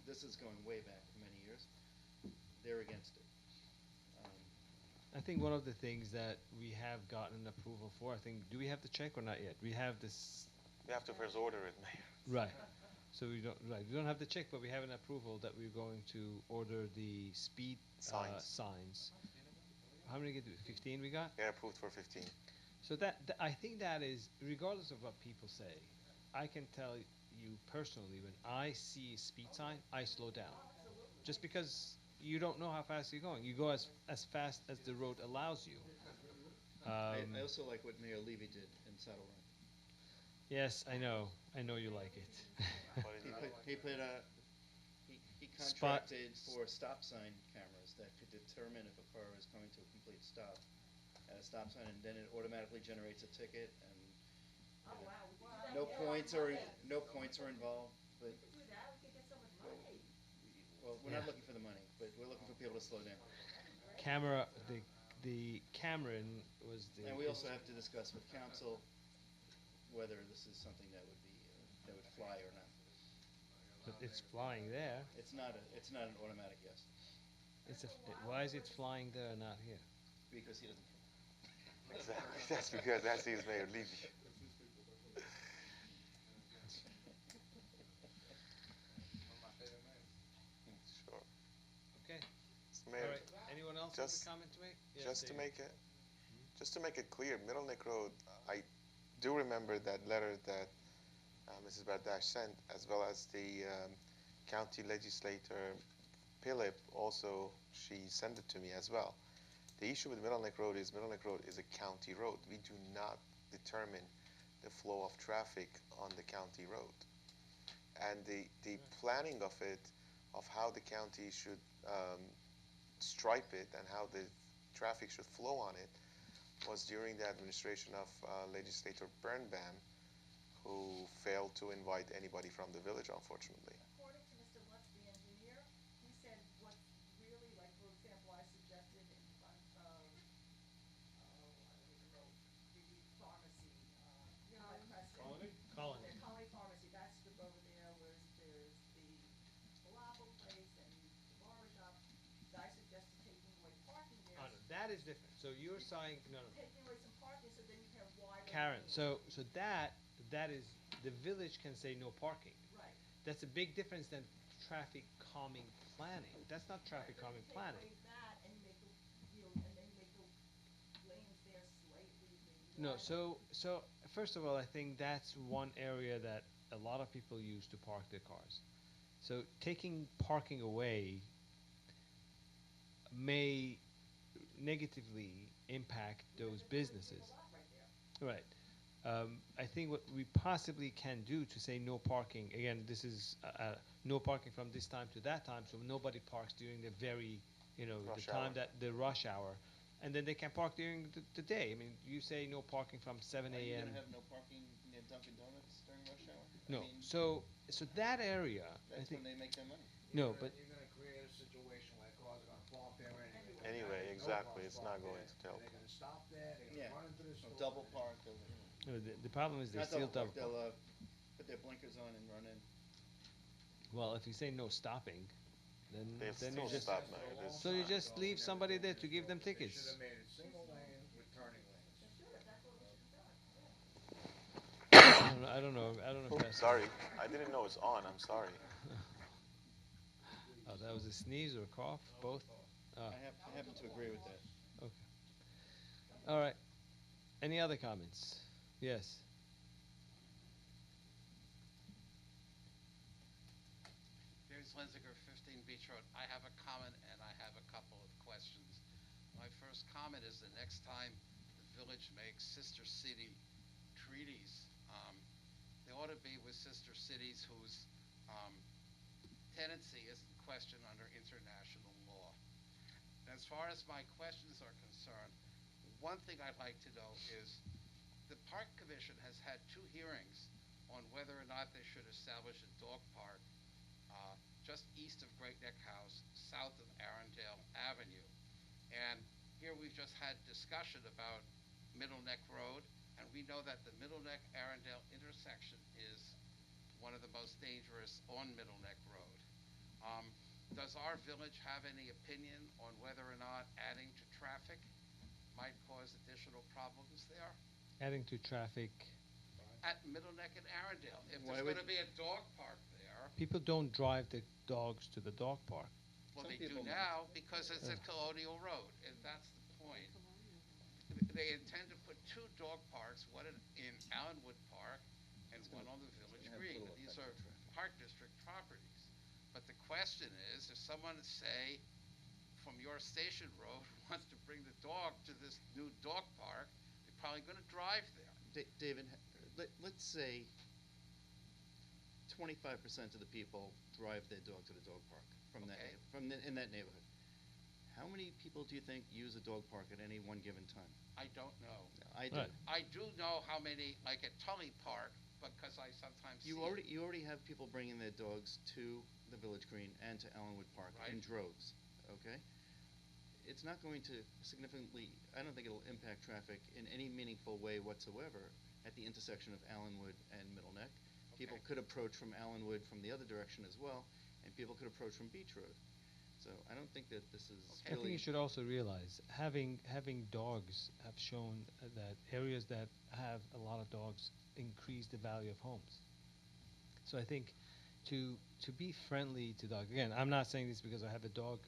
this is going way back many years. They're against it. I think one of the things that we have gotten approval for, I think, do we have the check or not yet? We have this. We have to first order it, Mayor. Right. So we don't have the check, but we have an approval that we're going to order the speed Signs. signs. How many get 15 we got? They're approved for 15. So that I think that is, regardless of what people say, I can tell you personally, when I see a speed sign, I slow down. Just because you don't know how fast you're going. You go as fast as the road allows you. I also like what Mayor Levy did in Saddle Run. Yes, I know you like it. What did He put he Spot- contracted for stop sign cameras that could determine if a car is coming to a complete stop at a stop sign, and then it automatically generates a ticket, and Oh, wow, we could do that no here. points are no points are involved. But We could do that, we could get so much money. well, we're not looking for the money, but we're looking for people to slow down. That'd be great. Camera, the Cameron was the. And we also have to discuss with council whether this is something that would be that would fly or not. But it's flying there. It's not an automatic yes, Why is it flying there and not here? because he doesn't. Exactly. That's because that's his mayor Levy. One of my favorite names. Sure. Okay. So All Mayor, right. Anyone else have just- a comment to make? Yes, just to David. make it clear, Middle Neck Road, I do remember that letter that Mrs. Bardash sent, as well as the county legislator Philip also, she sent it to me as well. The issue with Middle Neck Road is a county road. We do not determine the flow of traffic on the county road. And the planning of it, of how the county should stripe it and how the traffic should flow on it, was during the administration of legislator Birnbaum, who failed to invite anybody from the village, unfortunately. According to Mr. Lutz, the engineer, he said what's really, like, for example, I suggested in front of, I don't even know, the pharmacy, you know, like Preston. Colony. The Colony Pharmacy, that strip over there where there's the falafel place and the barber shop. So I suggested taking away parking there. Oh, no, that is different. So you're saying, no. Taking away some parking so then you can have wider. Karen, lanes. so that is, the village can say no parking. Right. That's a big difference than traffic calming planning. That's not traffic Right, calming but if planning. you take away that and you make the, and then you make the lanes there slightly maybe No, wider. so first of all, I think that's one area that a lot of people use to park their cars. So taking parking away may negatively impact those businesses. There's a lot right there. Right. I think what we possibly can do to say no parking, again, this is no parking from this time to that time, so nobody parks during the very, Rush the time hour. that the rush hour. And then they can park during the day. I mean, you say no parking from 7 Are you a.m. gonna have no parking near Dunkin' Donuts during rush hour? No, I mean, so that area, I that's think, when they make their money. no, but You're gonna create a situation where cars are gonna park there anyway. Anyway, No exactly, cars it's park not going there. to tell. They're gonna stop there, they're Yeah. gonna run into the So store. double they're park, the problem is they not still double park, double. they'll put their blinkers on and run in. Well, if you say no stopping, then They then you still just stop, Mayor. There's- so you just leave somebody there to give them They tickets. should've made it single lane with turning lanes. They should have, that's what we should have done, yeah. I don't know. If that's Sorry, I didn't know it's on. I'm sorry. Oh, that was a sneeze or a cough, both. I happen to agree with that. Okay. All right. Any other comments? Yes. James Lenziger, 15 Beach Road. I have a comment and I have a couple of questions. My first comment is the next time the village makes sister city treaties, they ought to be with sister cities whose tenancy isn't questioned under international law. As far as my questions are concerned, one thing I'd like to know is the Park Commission has had 2 hearings on whether or not they should establish a dog park just east of Great Neck House, south of Arundel Avenue. And here we've just had discussion about Middle Neck Road, and we know that the Middle Neck Arundel intersection is one of the most dangerous on Middle Neck Road. Does our village have any opinion on whether or not adding to traffic might cause additional problems there? Adding to traffic. At Middle Neck and Arundel, if Why there's would- gonna be a dog park there, People don't drive the dogs to the dog park. well, Some they do people might. now because it's a colonial road, and that's the point. They intend to put 2 dog parks, one in Allenwood Park and one on the Village have Green. little And these effect are on traffic. Park District properties. But the question is, if someone, say, from your station road wants to bring the dog to this new dog park, they're probably gonna drive there. David, let's say 25% of the people drive their dog to the dog park from that, Okay. in that neighborhood. How many people do you think use a dog park at any one given time? I don't know. I do. Right. I do know how many, like at Tully Park, because I sometimes see it. You already have people bringing their dogs to the Village Green and to Allenwood Park in Right. droves, okay? It's not going to significantly, I don't think it'll impact traffic in any meaningful way whatsoever at the intersection of Allenwood and Middle Neck. People Okay. could approach from Allenwood from the other direction as well, and people could approach from Beach Road. So I don't think that this is Okay. I think you should also realize having dogs have shown that areas that have a lot of dogs increase the value of homes. So I think to be friendly to dogs. Again, I'm not saying this because I have a dog.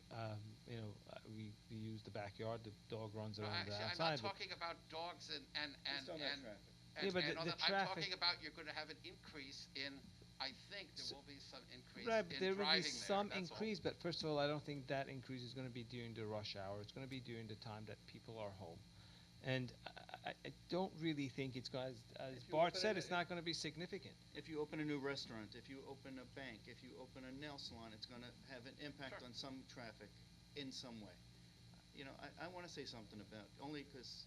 We use the backyard. The dog runs No, around the actually, outside. I'm not talking about dogs and Just on that traffic. Yeah, but and the all that. I'm traffic- talking about you're going to have an increase in. I think there will be some increase Right, in there will driving be there, some that's all. increase, but first of all, I don't think that increase is going to be during the rush hour. It's going to be during the time that people are home. And I don't really think it's going to, as If you Bart open said, it- it's not going to be significant. If you open a new restaurant, if you open a bank, if you open a nail salon, it's going to have an impact Sure. on some traffic in some way. I want to say something about, only because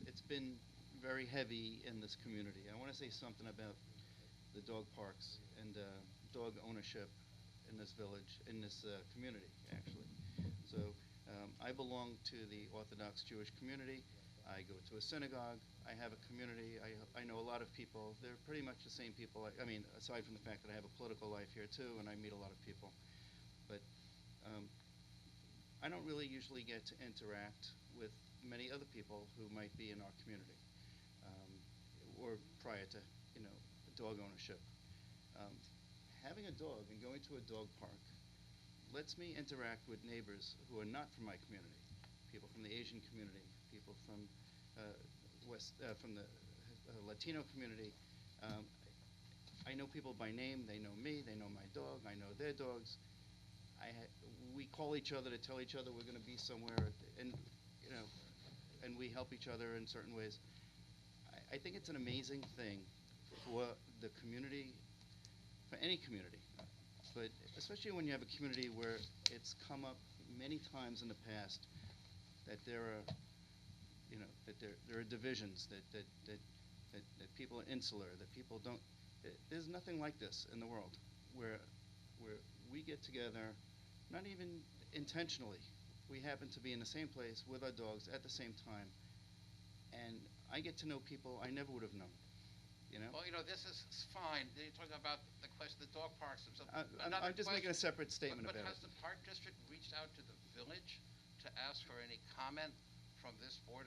it's been very heavy in this community. I want to say something about the dog parks and dog ownership in this village, in this community, actually. So I belong to the Orthodox Jewish community. I go to a synagogue. I have a community. I know a lot of people. They're pretty much the same people. I mean, aside from the fact that I have a political life here too, and I meet a lot of people. But I don't really usually get to interact with many other people who might be in our community, or prior to, dog ownership. Having a dog and going to a dog park lets me interact with neighbors who are not from my community, people from the Asian community, people from from the Latino community. I know people by name. They know me. They know my dog. I know their dogs. We call each other to tell each other we're going to be somewhere, and and we help each other in certain ways. I think it's an amazing thing for the community, for any community, but especially when you have a community where it's come up many times in the past that there are, there are divisions, that people are insular, that people don't. There's nothing like this in the world, where we get together, not even intentionally. We happen to be in the same place with our dogs at the same time, and I get to know people I never would have known. Well, this is fine. You're talking about the question of the dog parks. I'm just making a separate statement but about has it. the Park District reached out to the village to ask for any comment from this board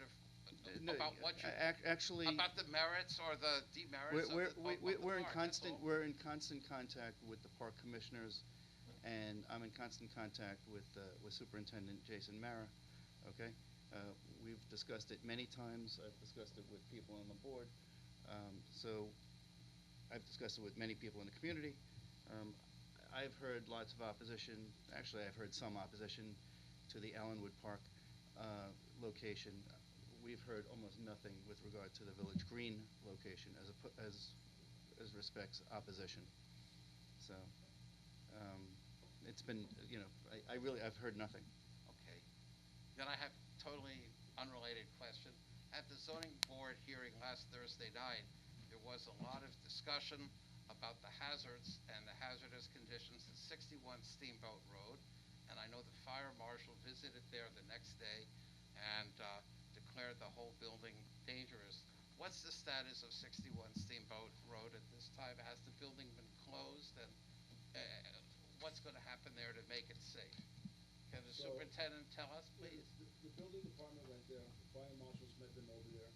No, about what you actually, about the merits or the demerits of the we're in park, that's constant all. we're in constant contact with the park commissioners, and I'm in constant contact with Superintendent Jason Mara. Okay, we've discussed it many times. I've discussed it with people on the board. So I've discussed it with many people in the community. I've heard lots of opposition. Actually, I've heard some opposition to the Allenwood Park location. We've heard almost nothing with regard to the Village Green location as respects opposition. So it's been, I've heard nothing. Okay. Then I have totally unrelated question. At the zoning board hearing last Thursday night, there was a lot of discussion about the hazards and the hazardous conditions at 61 Steamboat Road, and I know the fire marshal visited there the next day and declared the whole building dangerous. What's the status of 61 Steamboat Road at this time? Has the building been closed, and what's going to happen there to make it safe? Can the superintendent tell us, please? The building department went there, the fire marshals met them over there.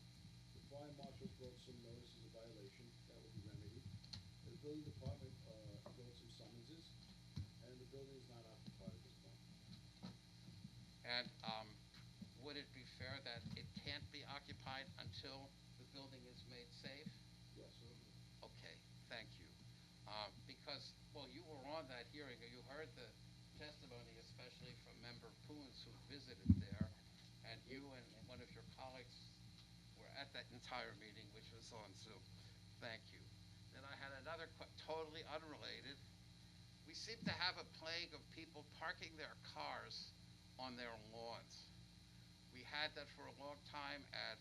The fire marshals wrote some notices of violation that will be remedied. The building department wrote some summonses, and the building is not occupied at this point. And would it be fair that it can't be occupied until the building is made safe? Yes, sir. Okay, thank you. Because, well, you were on that hearing, or you heard the testimony, especially from Member Poons, who visited there, and you and one of your colleagues were at that entire meeting, which was on Zoom. thank you. Then I had another totally unrelated. We seem to have a plague of people parking their cars on their lawns. We had that for a long time at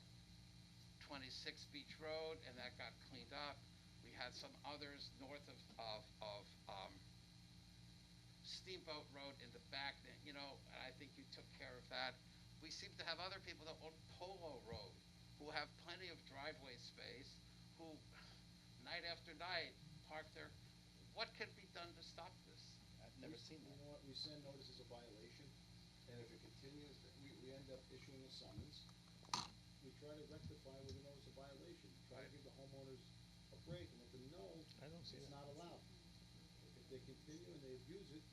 26 Beach Road, and that got cleaned up. We had some others north of Steamboat Road in the back, that, and I think you took care of that. We seem to have other people that own Polo Road who have plenty of driveway space, who night after night park there. What can be done to stop this? I've never seen You that. know what, we send notices of violation, and if it continues, we end up issuing a summons. We try to rectify with a notice of violation, try to give the homeowners a break and let them know I don't see it's that. not allowed. If they continue and they abuse it,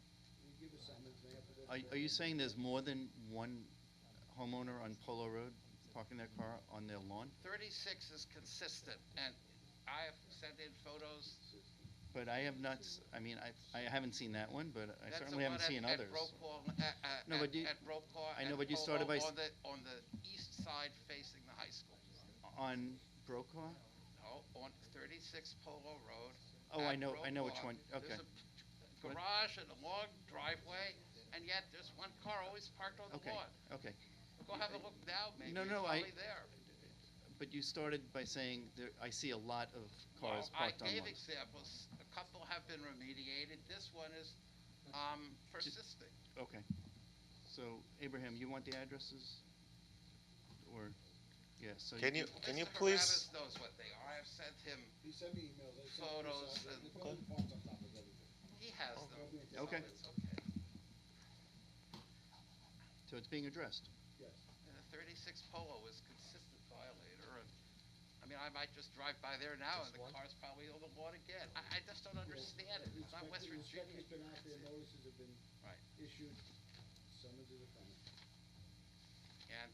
we give a summons, they have to go. Are you saying there's more than one homeowner on Polo Road parking their car on their lawn? 36 is consistent, and I have sent in photos. But I have not, I mean, I haven't seen that one, but I That's certainly the haven't one seen at others. Brokaw, No, but at Brokaw I know, and but you Polo started by on the east side facing the high school. on Brokaw? No, on 36 Polo Road. Oh, I at know which Brokaw. one, okay. There's a garage and a long driveway, and yet there's one car always parked on the Okay, lawn. okay. Go have a look now, maybe No, it's no, probably there. But you started by saying I see a lot of cars Well, parked on I gave lawns. examples. A couple have been remediated. This one is persisting. Okay. So, Abraham, you want the addresses? Or, yeah, so. Can you Mr. please, Haramis knows what they are. I've sent him He sent me emails, I sent him photos this, and the building department's on top of everything. he has them. Okay. So it's okay. So it's being addressed. Yes. And the 36 Polo is consistent violator, and I mean, I might just drive by there now, and the car's probably on the lawn again. I just don't understand it. It's not West The Virginia. inspector's been out there, notices have been Right. issued, summonses are coming. And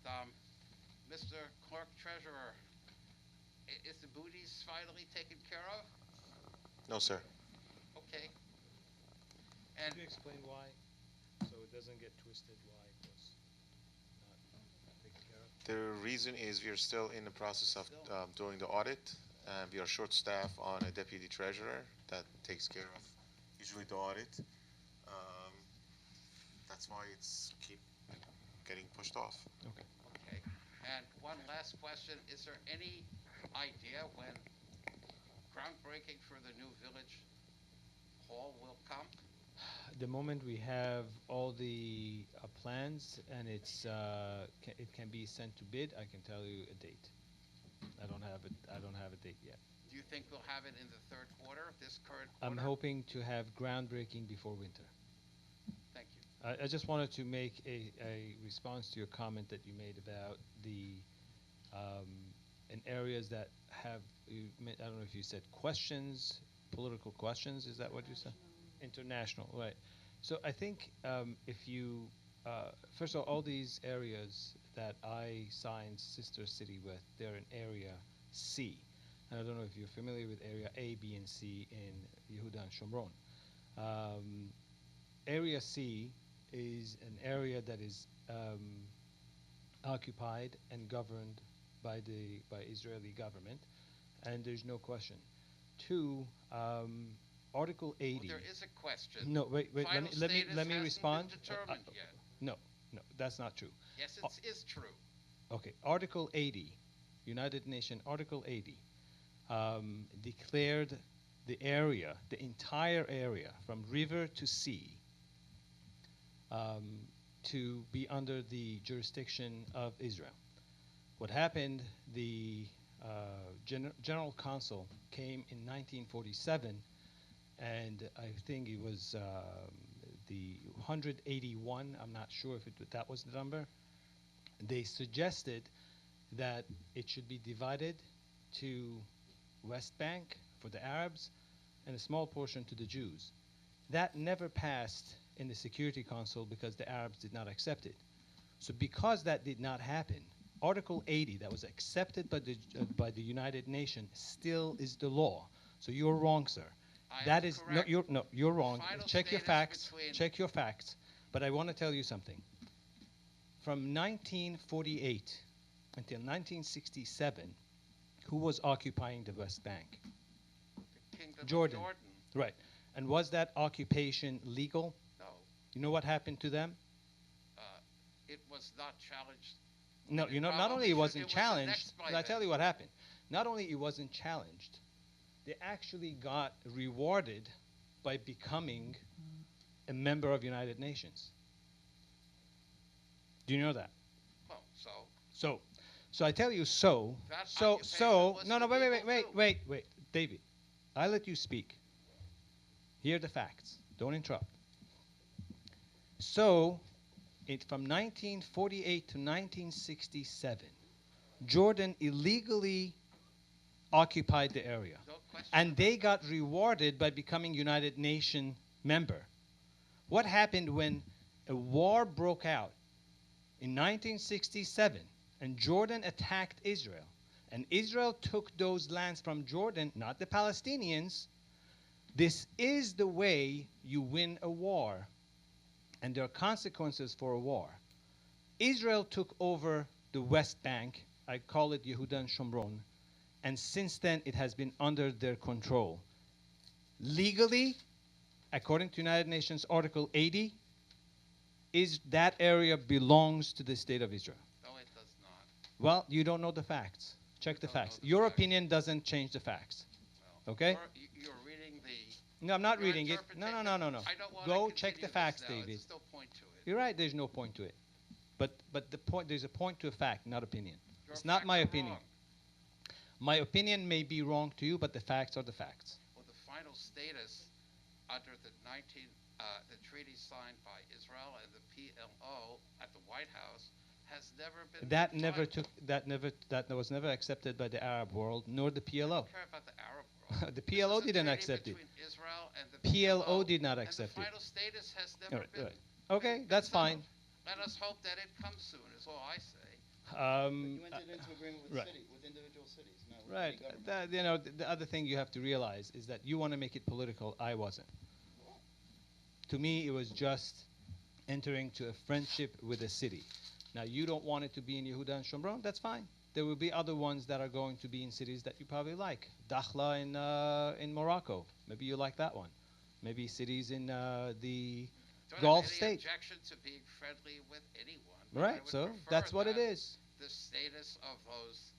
Mr. Clerk Treasurer, is the booties finally taken care of? no, sir. Okay. And Could you explain why, so it doesn't get twisted, why it was not taken care of? The reason is we are still in the process of doing the audit, and we are short-staffed on a deputy treasurer that takes care of usually the audit. That's why it's keep getting pushed off. Okay. okay. And one last question: is there any idea when groundbreaking for the new village hall will come? The moment we have all the plans and it can be sent to bid, I can tell you a date. I don't have a date yet. Do you think we'll have it in the third quarter, this current quarter? I'm hoping to have groundbreaking before winter. Thank you. I just wanted to make a response to your comment that you made about the in areas that have, I don't know if you said questions, political questions, is that what you said? International, right. So I think if you, first of all these areas that I signed sister city with, they're in area C. And I don't know if you're familiar with area A, B, and C in Yehuda and Shomron. Area C is an area that is occupied and governed by Israeli government, and there's no question. Two, Article 80. Well, there is a question. No, wait. Final Let me status respond. hasn't been determined yet. No, that's not true. Yes, it is true. Okay, Article 80, United Nations Article 80, declared the area, the entire area from river to sea, to be under the jurisdiction of Israel. What happened, the General Council came in 1947, and I think it was the 181, I'm not sure if that was the number. They suggested that it should be divided to West Bank for the Arabs and a small portion to the Jews. That never passed in the Security Council because the Arabs did not accept it. So because that did not happen, Article 80 that was accepted by the United Nations still is the law. So you're wrong, sir. That is correct. you're wrong. Final Check your status facts. between- Check your facts. But I want to tell you something. From 1948 until 1967, who was occupying the West Bank? Kingdom Jordan. of Jordan. Right. And was that occupation legal? No, You know what happened to them? it was not challenged. No, It you know, not probably only it should- wasn't it was challenged, annexed by but I tell them. you what happened. Not only it wasn't challenged, they actually got rewarded by becoming a member of United Nations. Do you know that? Well, so So I tell you so. That So occupation was no, wait, illegal too. David, I let you speak. Hear the facts. Don't interrupt. So, from 1948 to 1967, Jordan illegally occupied the area, no question. and they got rewarded by becoming United Nations member. What happened when a war broke out in 1967 and Jordan attacked Israel, and Israel took those lands from Jordan, not the Palestinians? This is the way you win a war, and there are consequences for a war. Israel took over the West Bank, I call it Yehuda and Shomron, and since then it has been under their control. Legally, according to United Nations Article 80, that area belongs to the state of Israel. No, it does not. Well, you don't know the facts. Check the don't know facts. the Your facts. opinion doesn't change the facts. Well, Okay? You're reading the. No, I'm not your reading it. No. interpretation. I don't want Go to check the continue facts, this now. David. It's no point to it. You're right, there's no point to it. But the point, there's a point to a fact, not opinion. Your It's not facts my are opinion. wrong. My opinion may be wrong to you, but the facts are the facts. Well, the final status under the treaty signed by Israel and the PLO at the White House has never been. That was never accepted by the Arab world, nor the I PLO. don't care about the Arab world. The This PLO is a didn't treaty accept it. between Israel and the PLO did not accept and it. the final status has All never right, been. all right. Okay, been that's settled. fine. Let us hope that it comes soon. Is all I say. You entered into agreement with right. with individual cities, not with Right. any government. You know, the other thing you have to realize is that you want to make it political. I wasn't. To me, it was just entering to a friendship with a city. Now, you don't want it to be in Yehuda and Shomron. That's fine. There will be other ones that are going to be in cities that you probably like. Dakhla in Morocco. Maybe you like that one. Maybe cities in the Don't Gulf have any states. objection to being friendly with anyone. but I Right. would So prefer that's what it that is. The status of those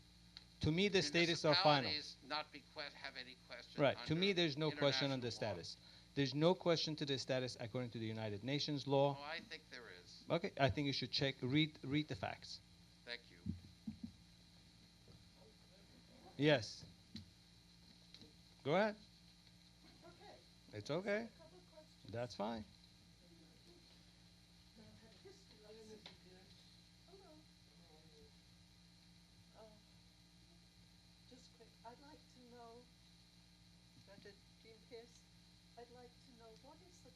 To me, the status are final. municipalities not be have any question. Right. To under me, there's no question on the international law. status. There's no question to the status according to the United Nations law. Oh, I think there is. Okay, I think you should read the facts. Thank you. Yes. Go ahead. Okay. It's okay. A couple of questions. That's fine. History lesson. Hello. Just quick, I'd like to know, Dr. Jean Pierce, I'd like to know what is the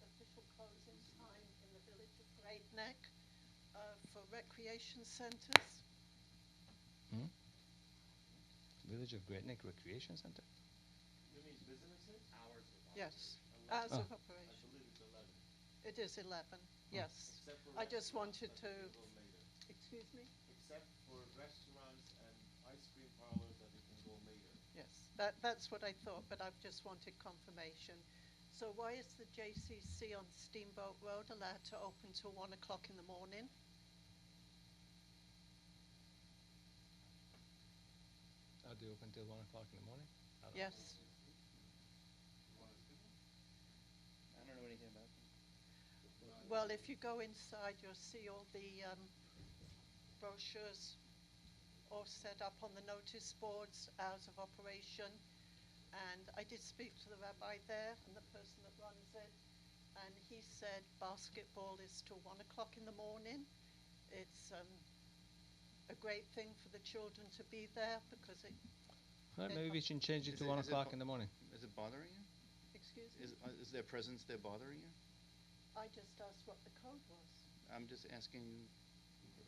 official closing time in the village of Great Neck for recreation centers? Village of Great Neck Recreation Center. You mean businesses? Hours of Yes, operation. hours of I operation. believe it's 11. It is 11, yes. Except for I just restaurants wanted that to, they can go later. excuse me? Except for restaurants and ice cream parlors that they can go later. Yes, that's what I thought, but I've just wanted confirmation. So why is the JCC on Steamboat Road allowed to open till 1 o'clock in the morning? Are they open till 1 o'clock in the morning? Yes. I don't know anything about them. Well, if you go inside, you'll see all the brochures all set up on the notice boards, hours of operation. And I did speak to the rabbi there and the person that runs it. And he said basketball is till 1 o'clock in the morning. It's a great thing for the children to be there because it, Right, maybe we should change it to 1 o'clock in the morning. Is it bothering you? excuse me, Is their presence there bothering you? I just asked what the code was. I'm just asking,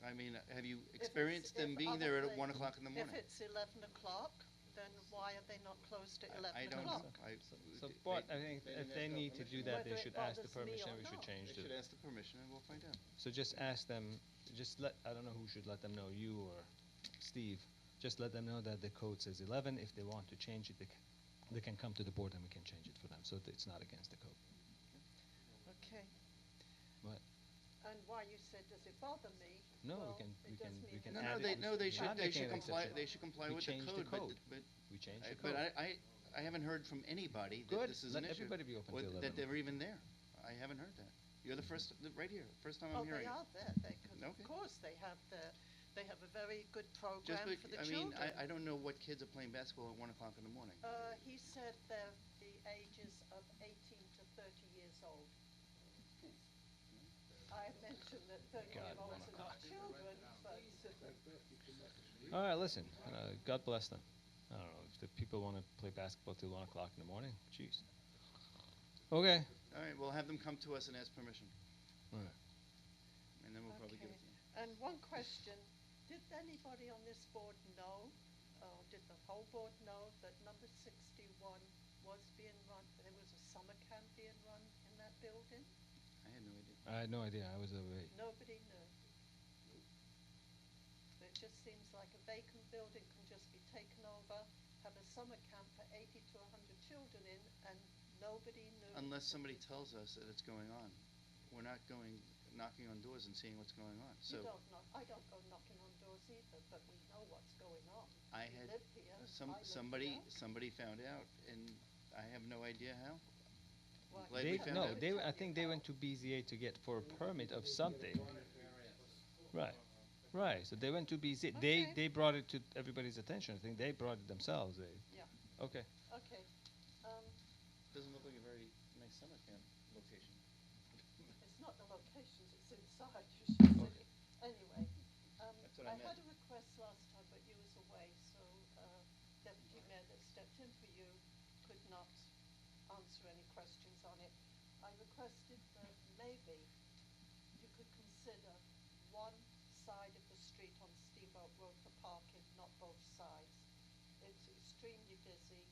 I mean, have you If experienced them being there at 1 obviously- o'clock in the morning? If it's 11 o'clock, then why are they not closed at 11 I don't o'clock? know. So, they- but they- I think they if didn't they ask need no to do permission. that, they Whether it should ask the bothers me permission. or We should not. change They to. should ask the permission and we'll find out. So just ask them. Just I don't know who should let them know, you or Steve. Just let them know that the code says 11. If they want to change it, they can. they can come to the board and we can change it for them, so that it's not against the code. Okay. What? And why you said, does it bother me? No, Well, we it does can mean No, that- they Not should, making an comply, exception. they should comply We with the changed code, the code. but, We changed the but code. I haven't heard from anybody that Good. this is Let an issue. everybody be open or till that 11. they were even there. I haven't heard that. You're the first, right here, first time Oh, I'm hearing they it. are there, because of Okay. course they have they have a very good Just, program bec- for the I mean, children. I don't know what kids are playing basketball at 1 o'clock in the morning. He said they're the ages of 18 to 30 years old. I mentioned that 30-year-olds are not children, but All right, listen. God bless them. I don't know if the people want to play basketball till 1 o'clock in the morning. Jeez. Okay. All right, we'll have them come to us and ask permission, All right. and then we'll probably give it to them. And one question, did anybody on this board know, or did the whole board know that number 61 was being run, there was a summer camp being run in that building? I had no idea. I had no idea. I was away. Nobody knew. It just seems like a vacant building can just be taken over, have a summer camp for 80 to 100 children in, and nobody knew. Unless somebody tells us that it's going on. We're not going, knocking on doors and seeing what's going on, so. You don't knock, I don't go knocking on doors either, but we know what's going on. I We had, live here, I live somebody here. found out, and I have no idea how. Well, Glad They, we found no, out. they. I think they went to BZA to get for a permit of something. Right. Right. So they went to BZA. Okay. They brought it to everybody's attention. I think they brought it themselves. Yeah. Okay. Okay, Doesn't look like a very nice summer camp location. it's not the locations, it's inside, you should see. Anyway, That's what I I had meant. a request last time, but you was away, so, Deputy Mayor that stepped in for you could not answer any questions on it. I requested that maybe you could consider one side of the street on Steamboat Road for parking, not both sides. It's extremely busy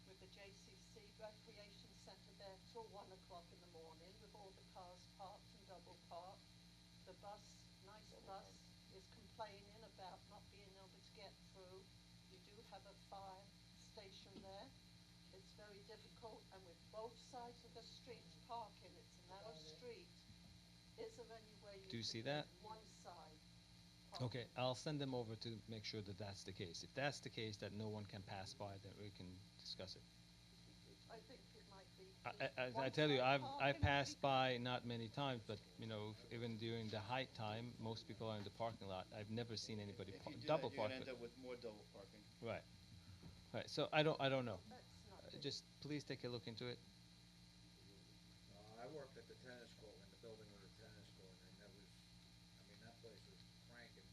with the JCC Recreation Centre there till 1 o'clock in the morning with all the cars parked and double parked. The bus, nice bus, is complaining about not being able to get through. You do have a fire station there. It's very difficult, and with both sides of the streets parking, it's a narrow street. Is there any way you Do you could see make that? one side parking? Okay. I'll send them over to make sure that that's the case. If that's the case, that no one can pass by, then we can discuss it. I think it might be. I tell you, I passed by not many times, but you know, even during the high time, most people are in the parking lot. I've never seen anybody If you do double that, you're park. gonna end up with more double parking. Right. Right. So I don't know. That's not good. Just please take a look into it. I worked at the tennis court, in the building with the tennis court, and that was, I mean, that place was cranking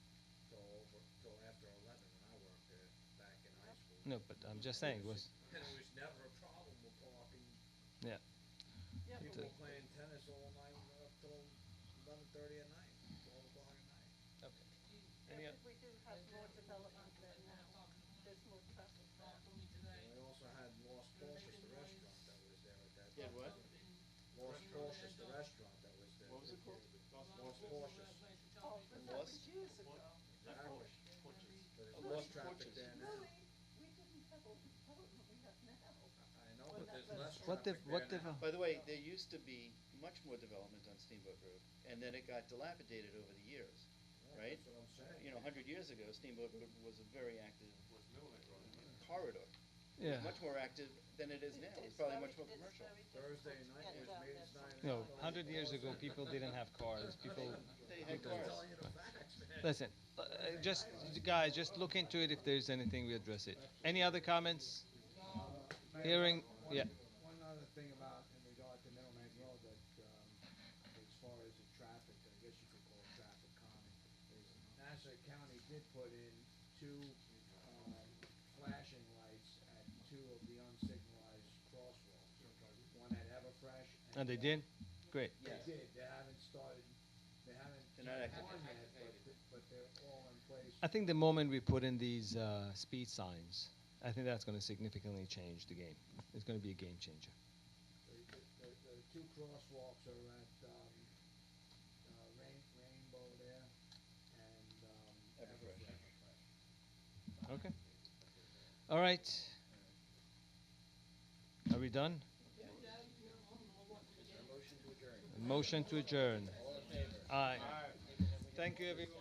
till after 11 when I worked there, back in high school. No, but I'm just saying it was. And it was never a problem with parking. Yeah. Yeah, but People we- were playing tennis all night, up till 11:30 at night, 12 o'clock at night. Okay. Yeah, but we do have more development there now. There's more traffic there. I also had Lost Cautious, the restaurant that was there at that Yeah, time. what? Lost Cautious, the restaurant that was there. What was it called? Lost Cautious. Oh, but that was years ago. Exactly. But there's Lost less traffic Porches. there now. Really? We didn't have all the development we have now. I know, When but that there's less What traffic what there now. By the way, there used to be much more development on Steamboat Road, and then it got dilapidated over the years, Yeah, right? That's what I'm saying. You know, 100 years ago, Steamboat Road was a very active Was Middle Neck Road. corridor. Yeah. It's much more active than it is now. It's It's probably very- much more it's commercial. very difficult Thursday to night get was down Maid's there Night. No, 100 years ago, people didn't have cars. People. They had I'm cars. telling you the facts, man. Listen, just guys, just look into it. If there's anything, we address it. Any other comments? Hearing. Yeah. One other thing about, in regard to Middle Neck Road, that, as far as the traffic, I guess you could call it traffic calming, is Nassau County did put in two, flashing lights at two of the unsignalized crosswalks. One at Everfresh. And they did. Great. They did, they haven't started, they haven't They're not turned active. on yet, but they're all in place. I think the moment we put in these speed signs, I think that's going to significantly change the game. It's going to be a game changer. The two crosswalks are at, Rainbow there and, Everfresh. Okay. All right. done? Motion to adjourn. Motion to adjourn. All in favor? Aye. Thank you, everyone.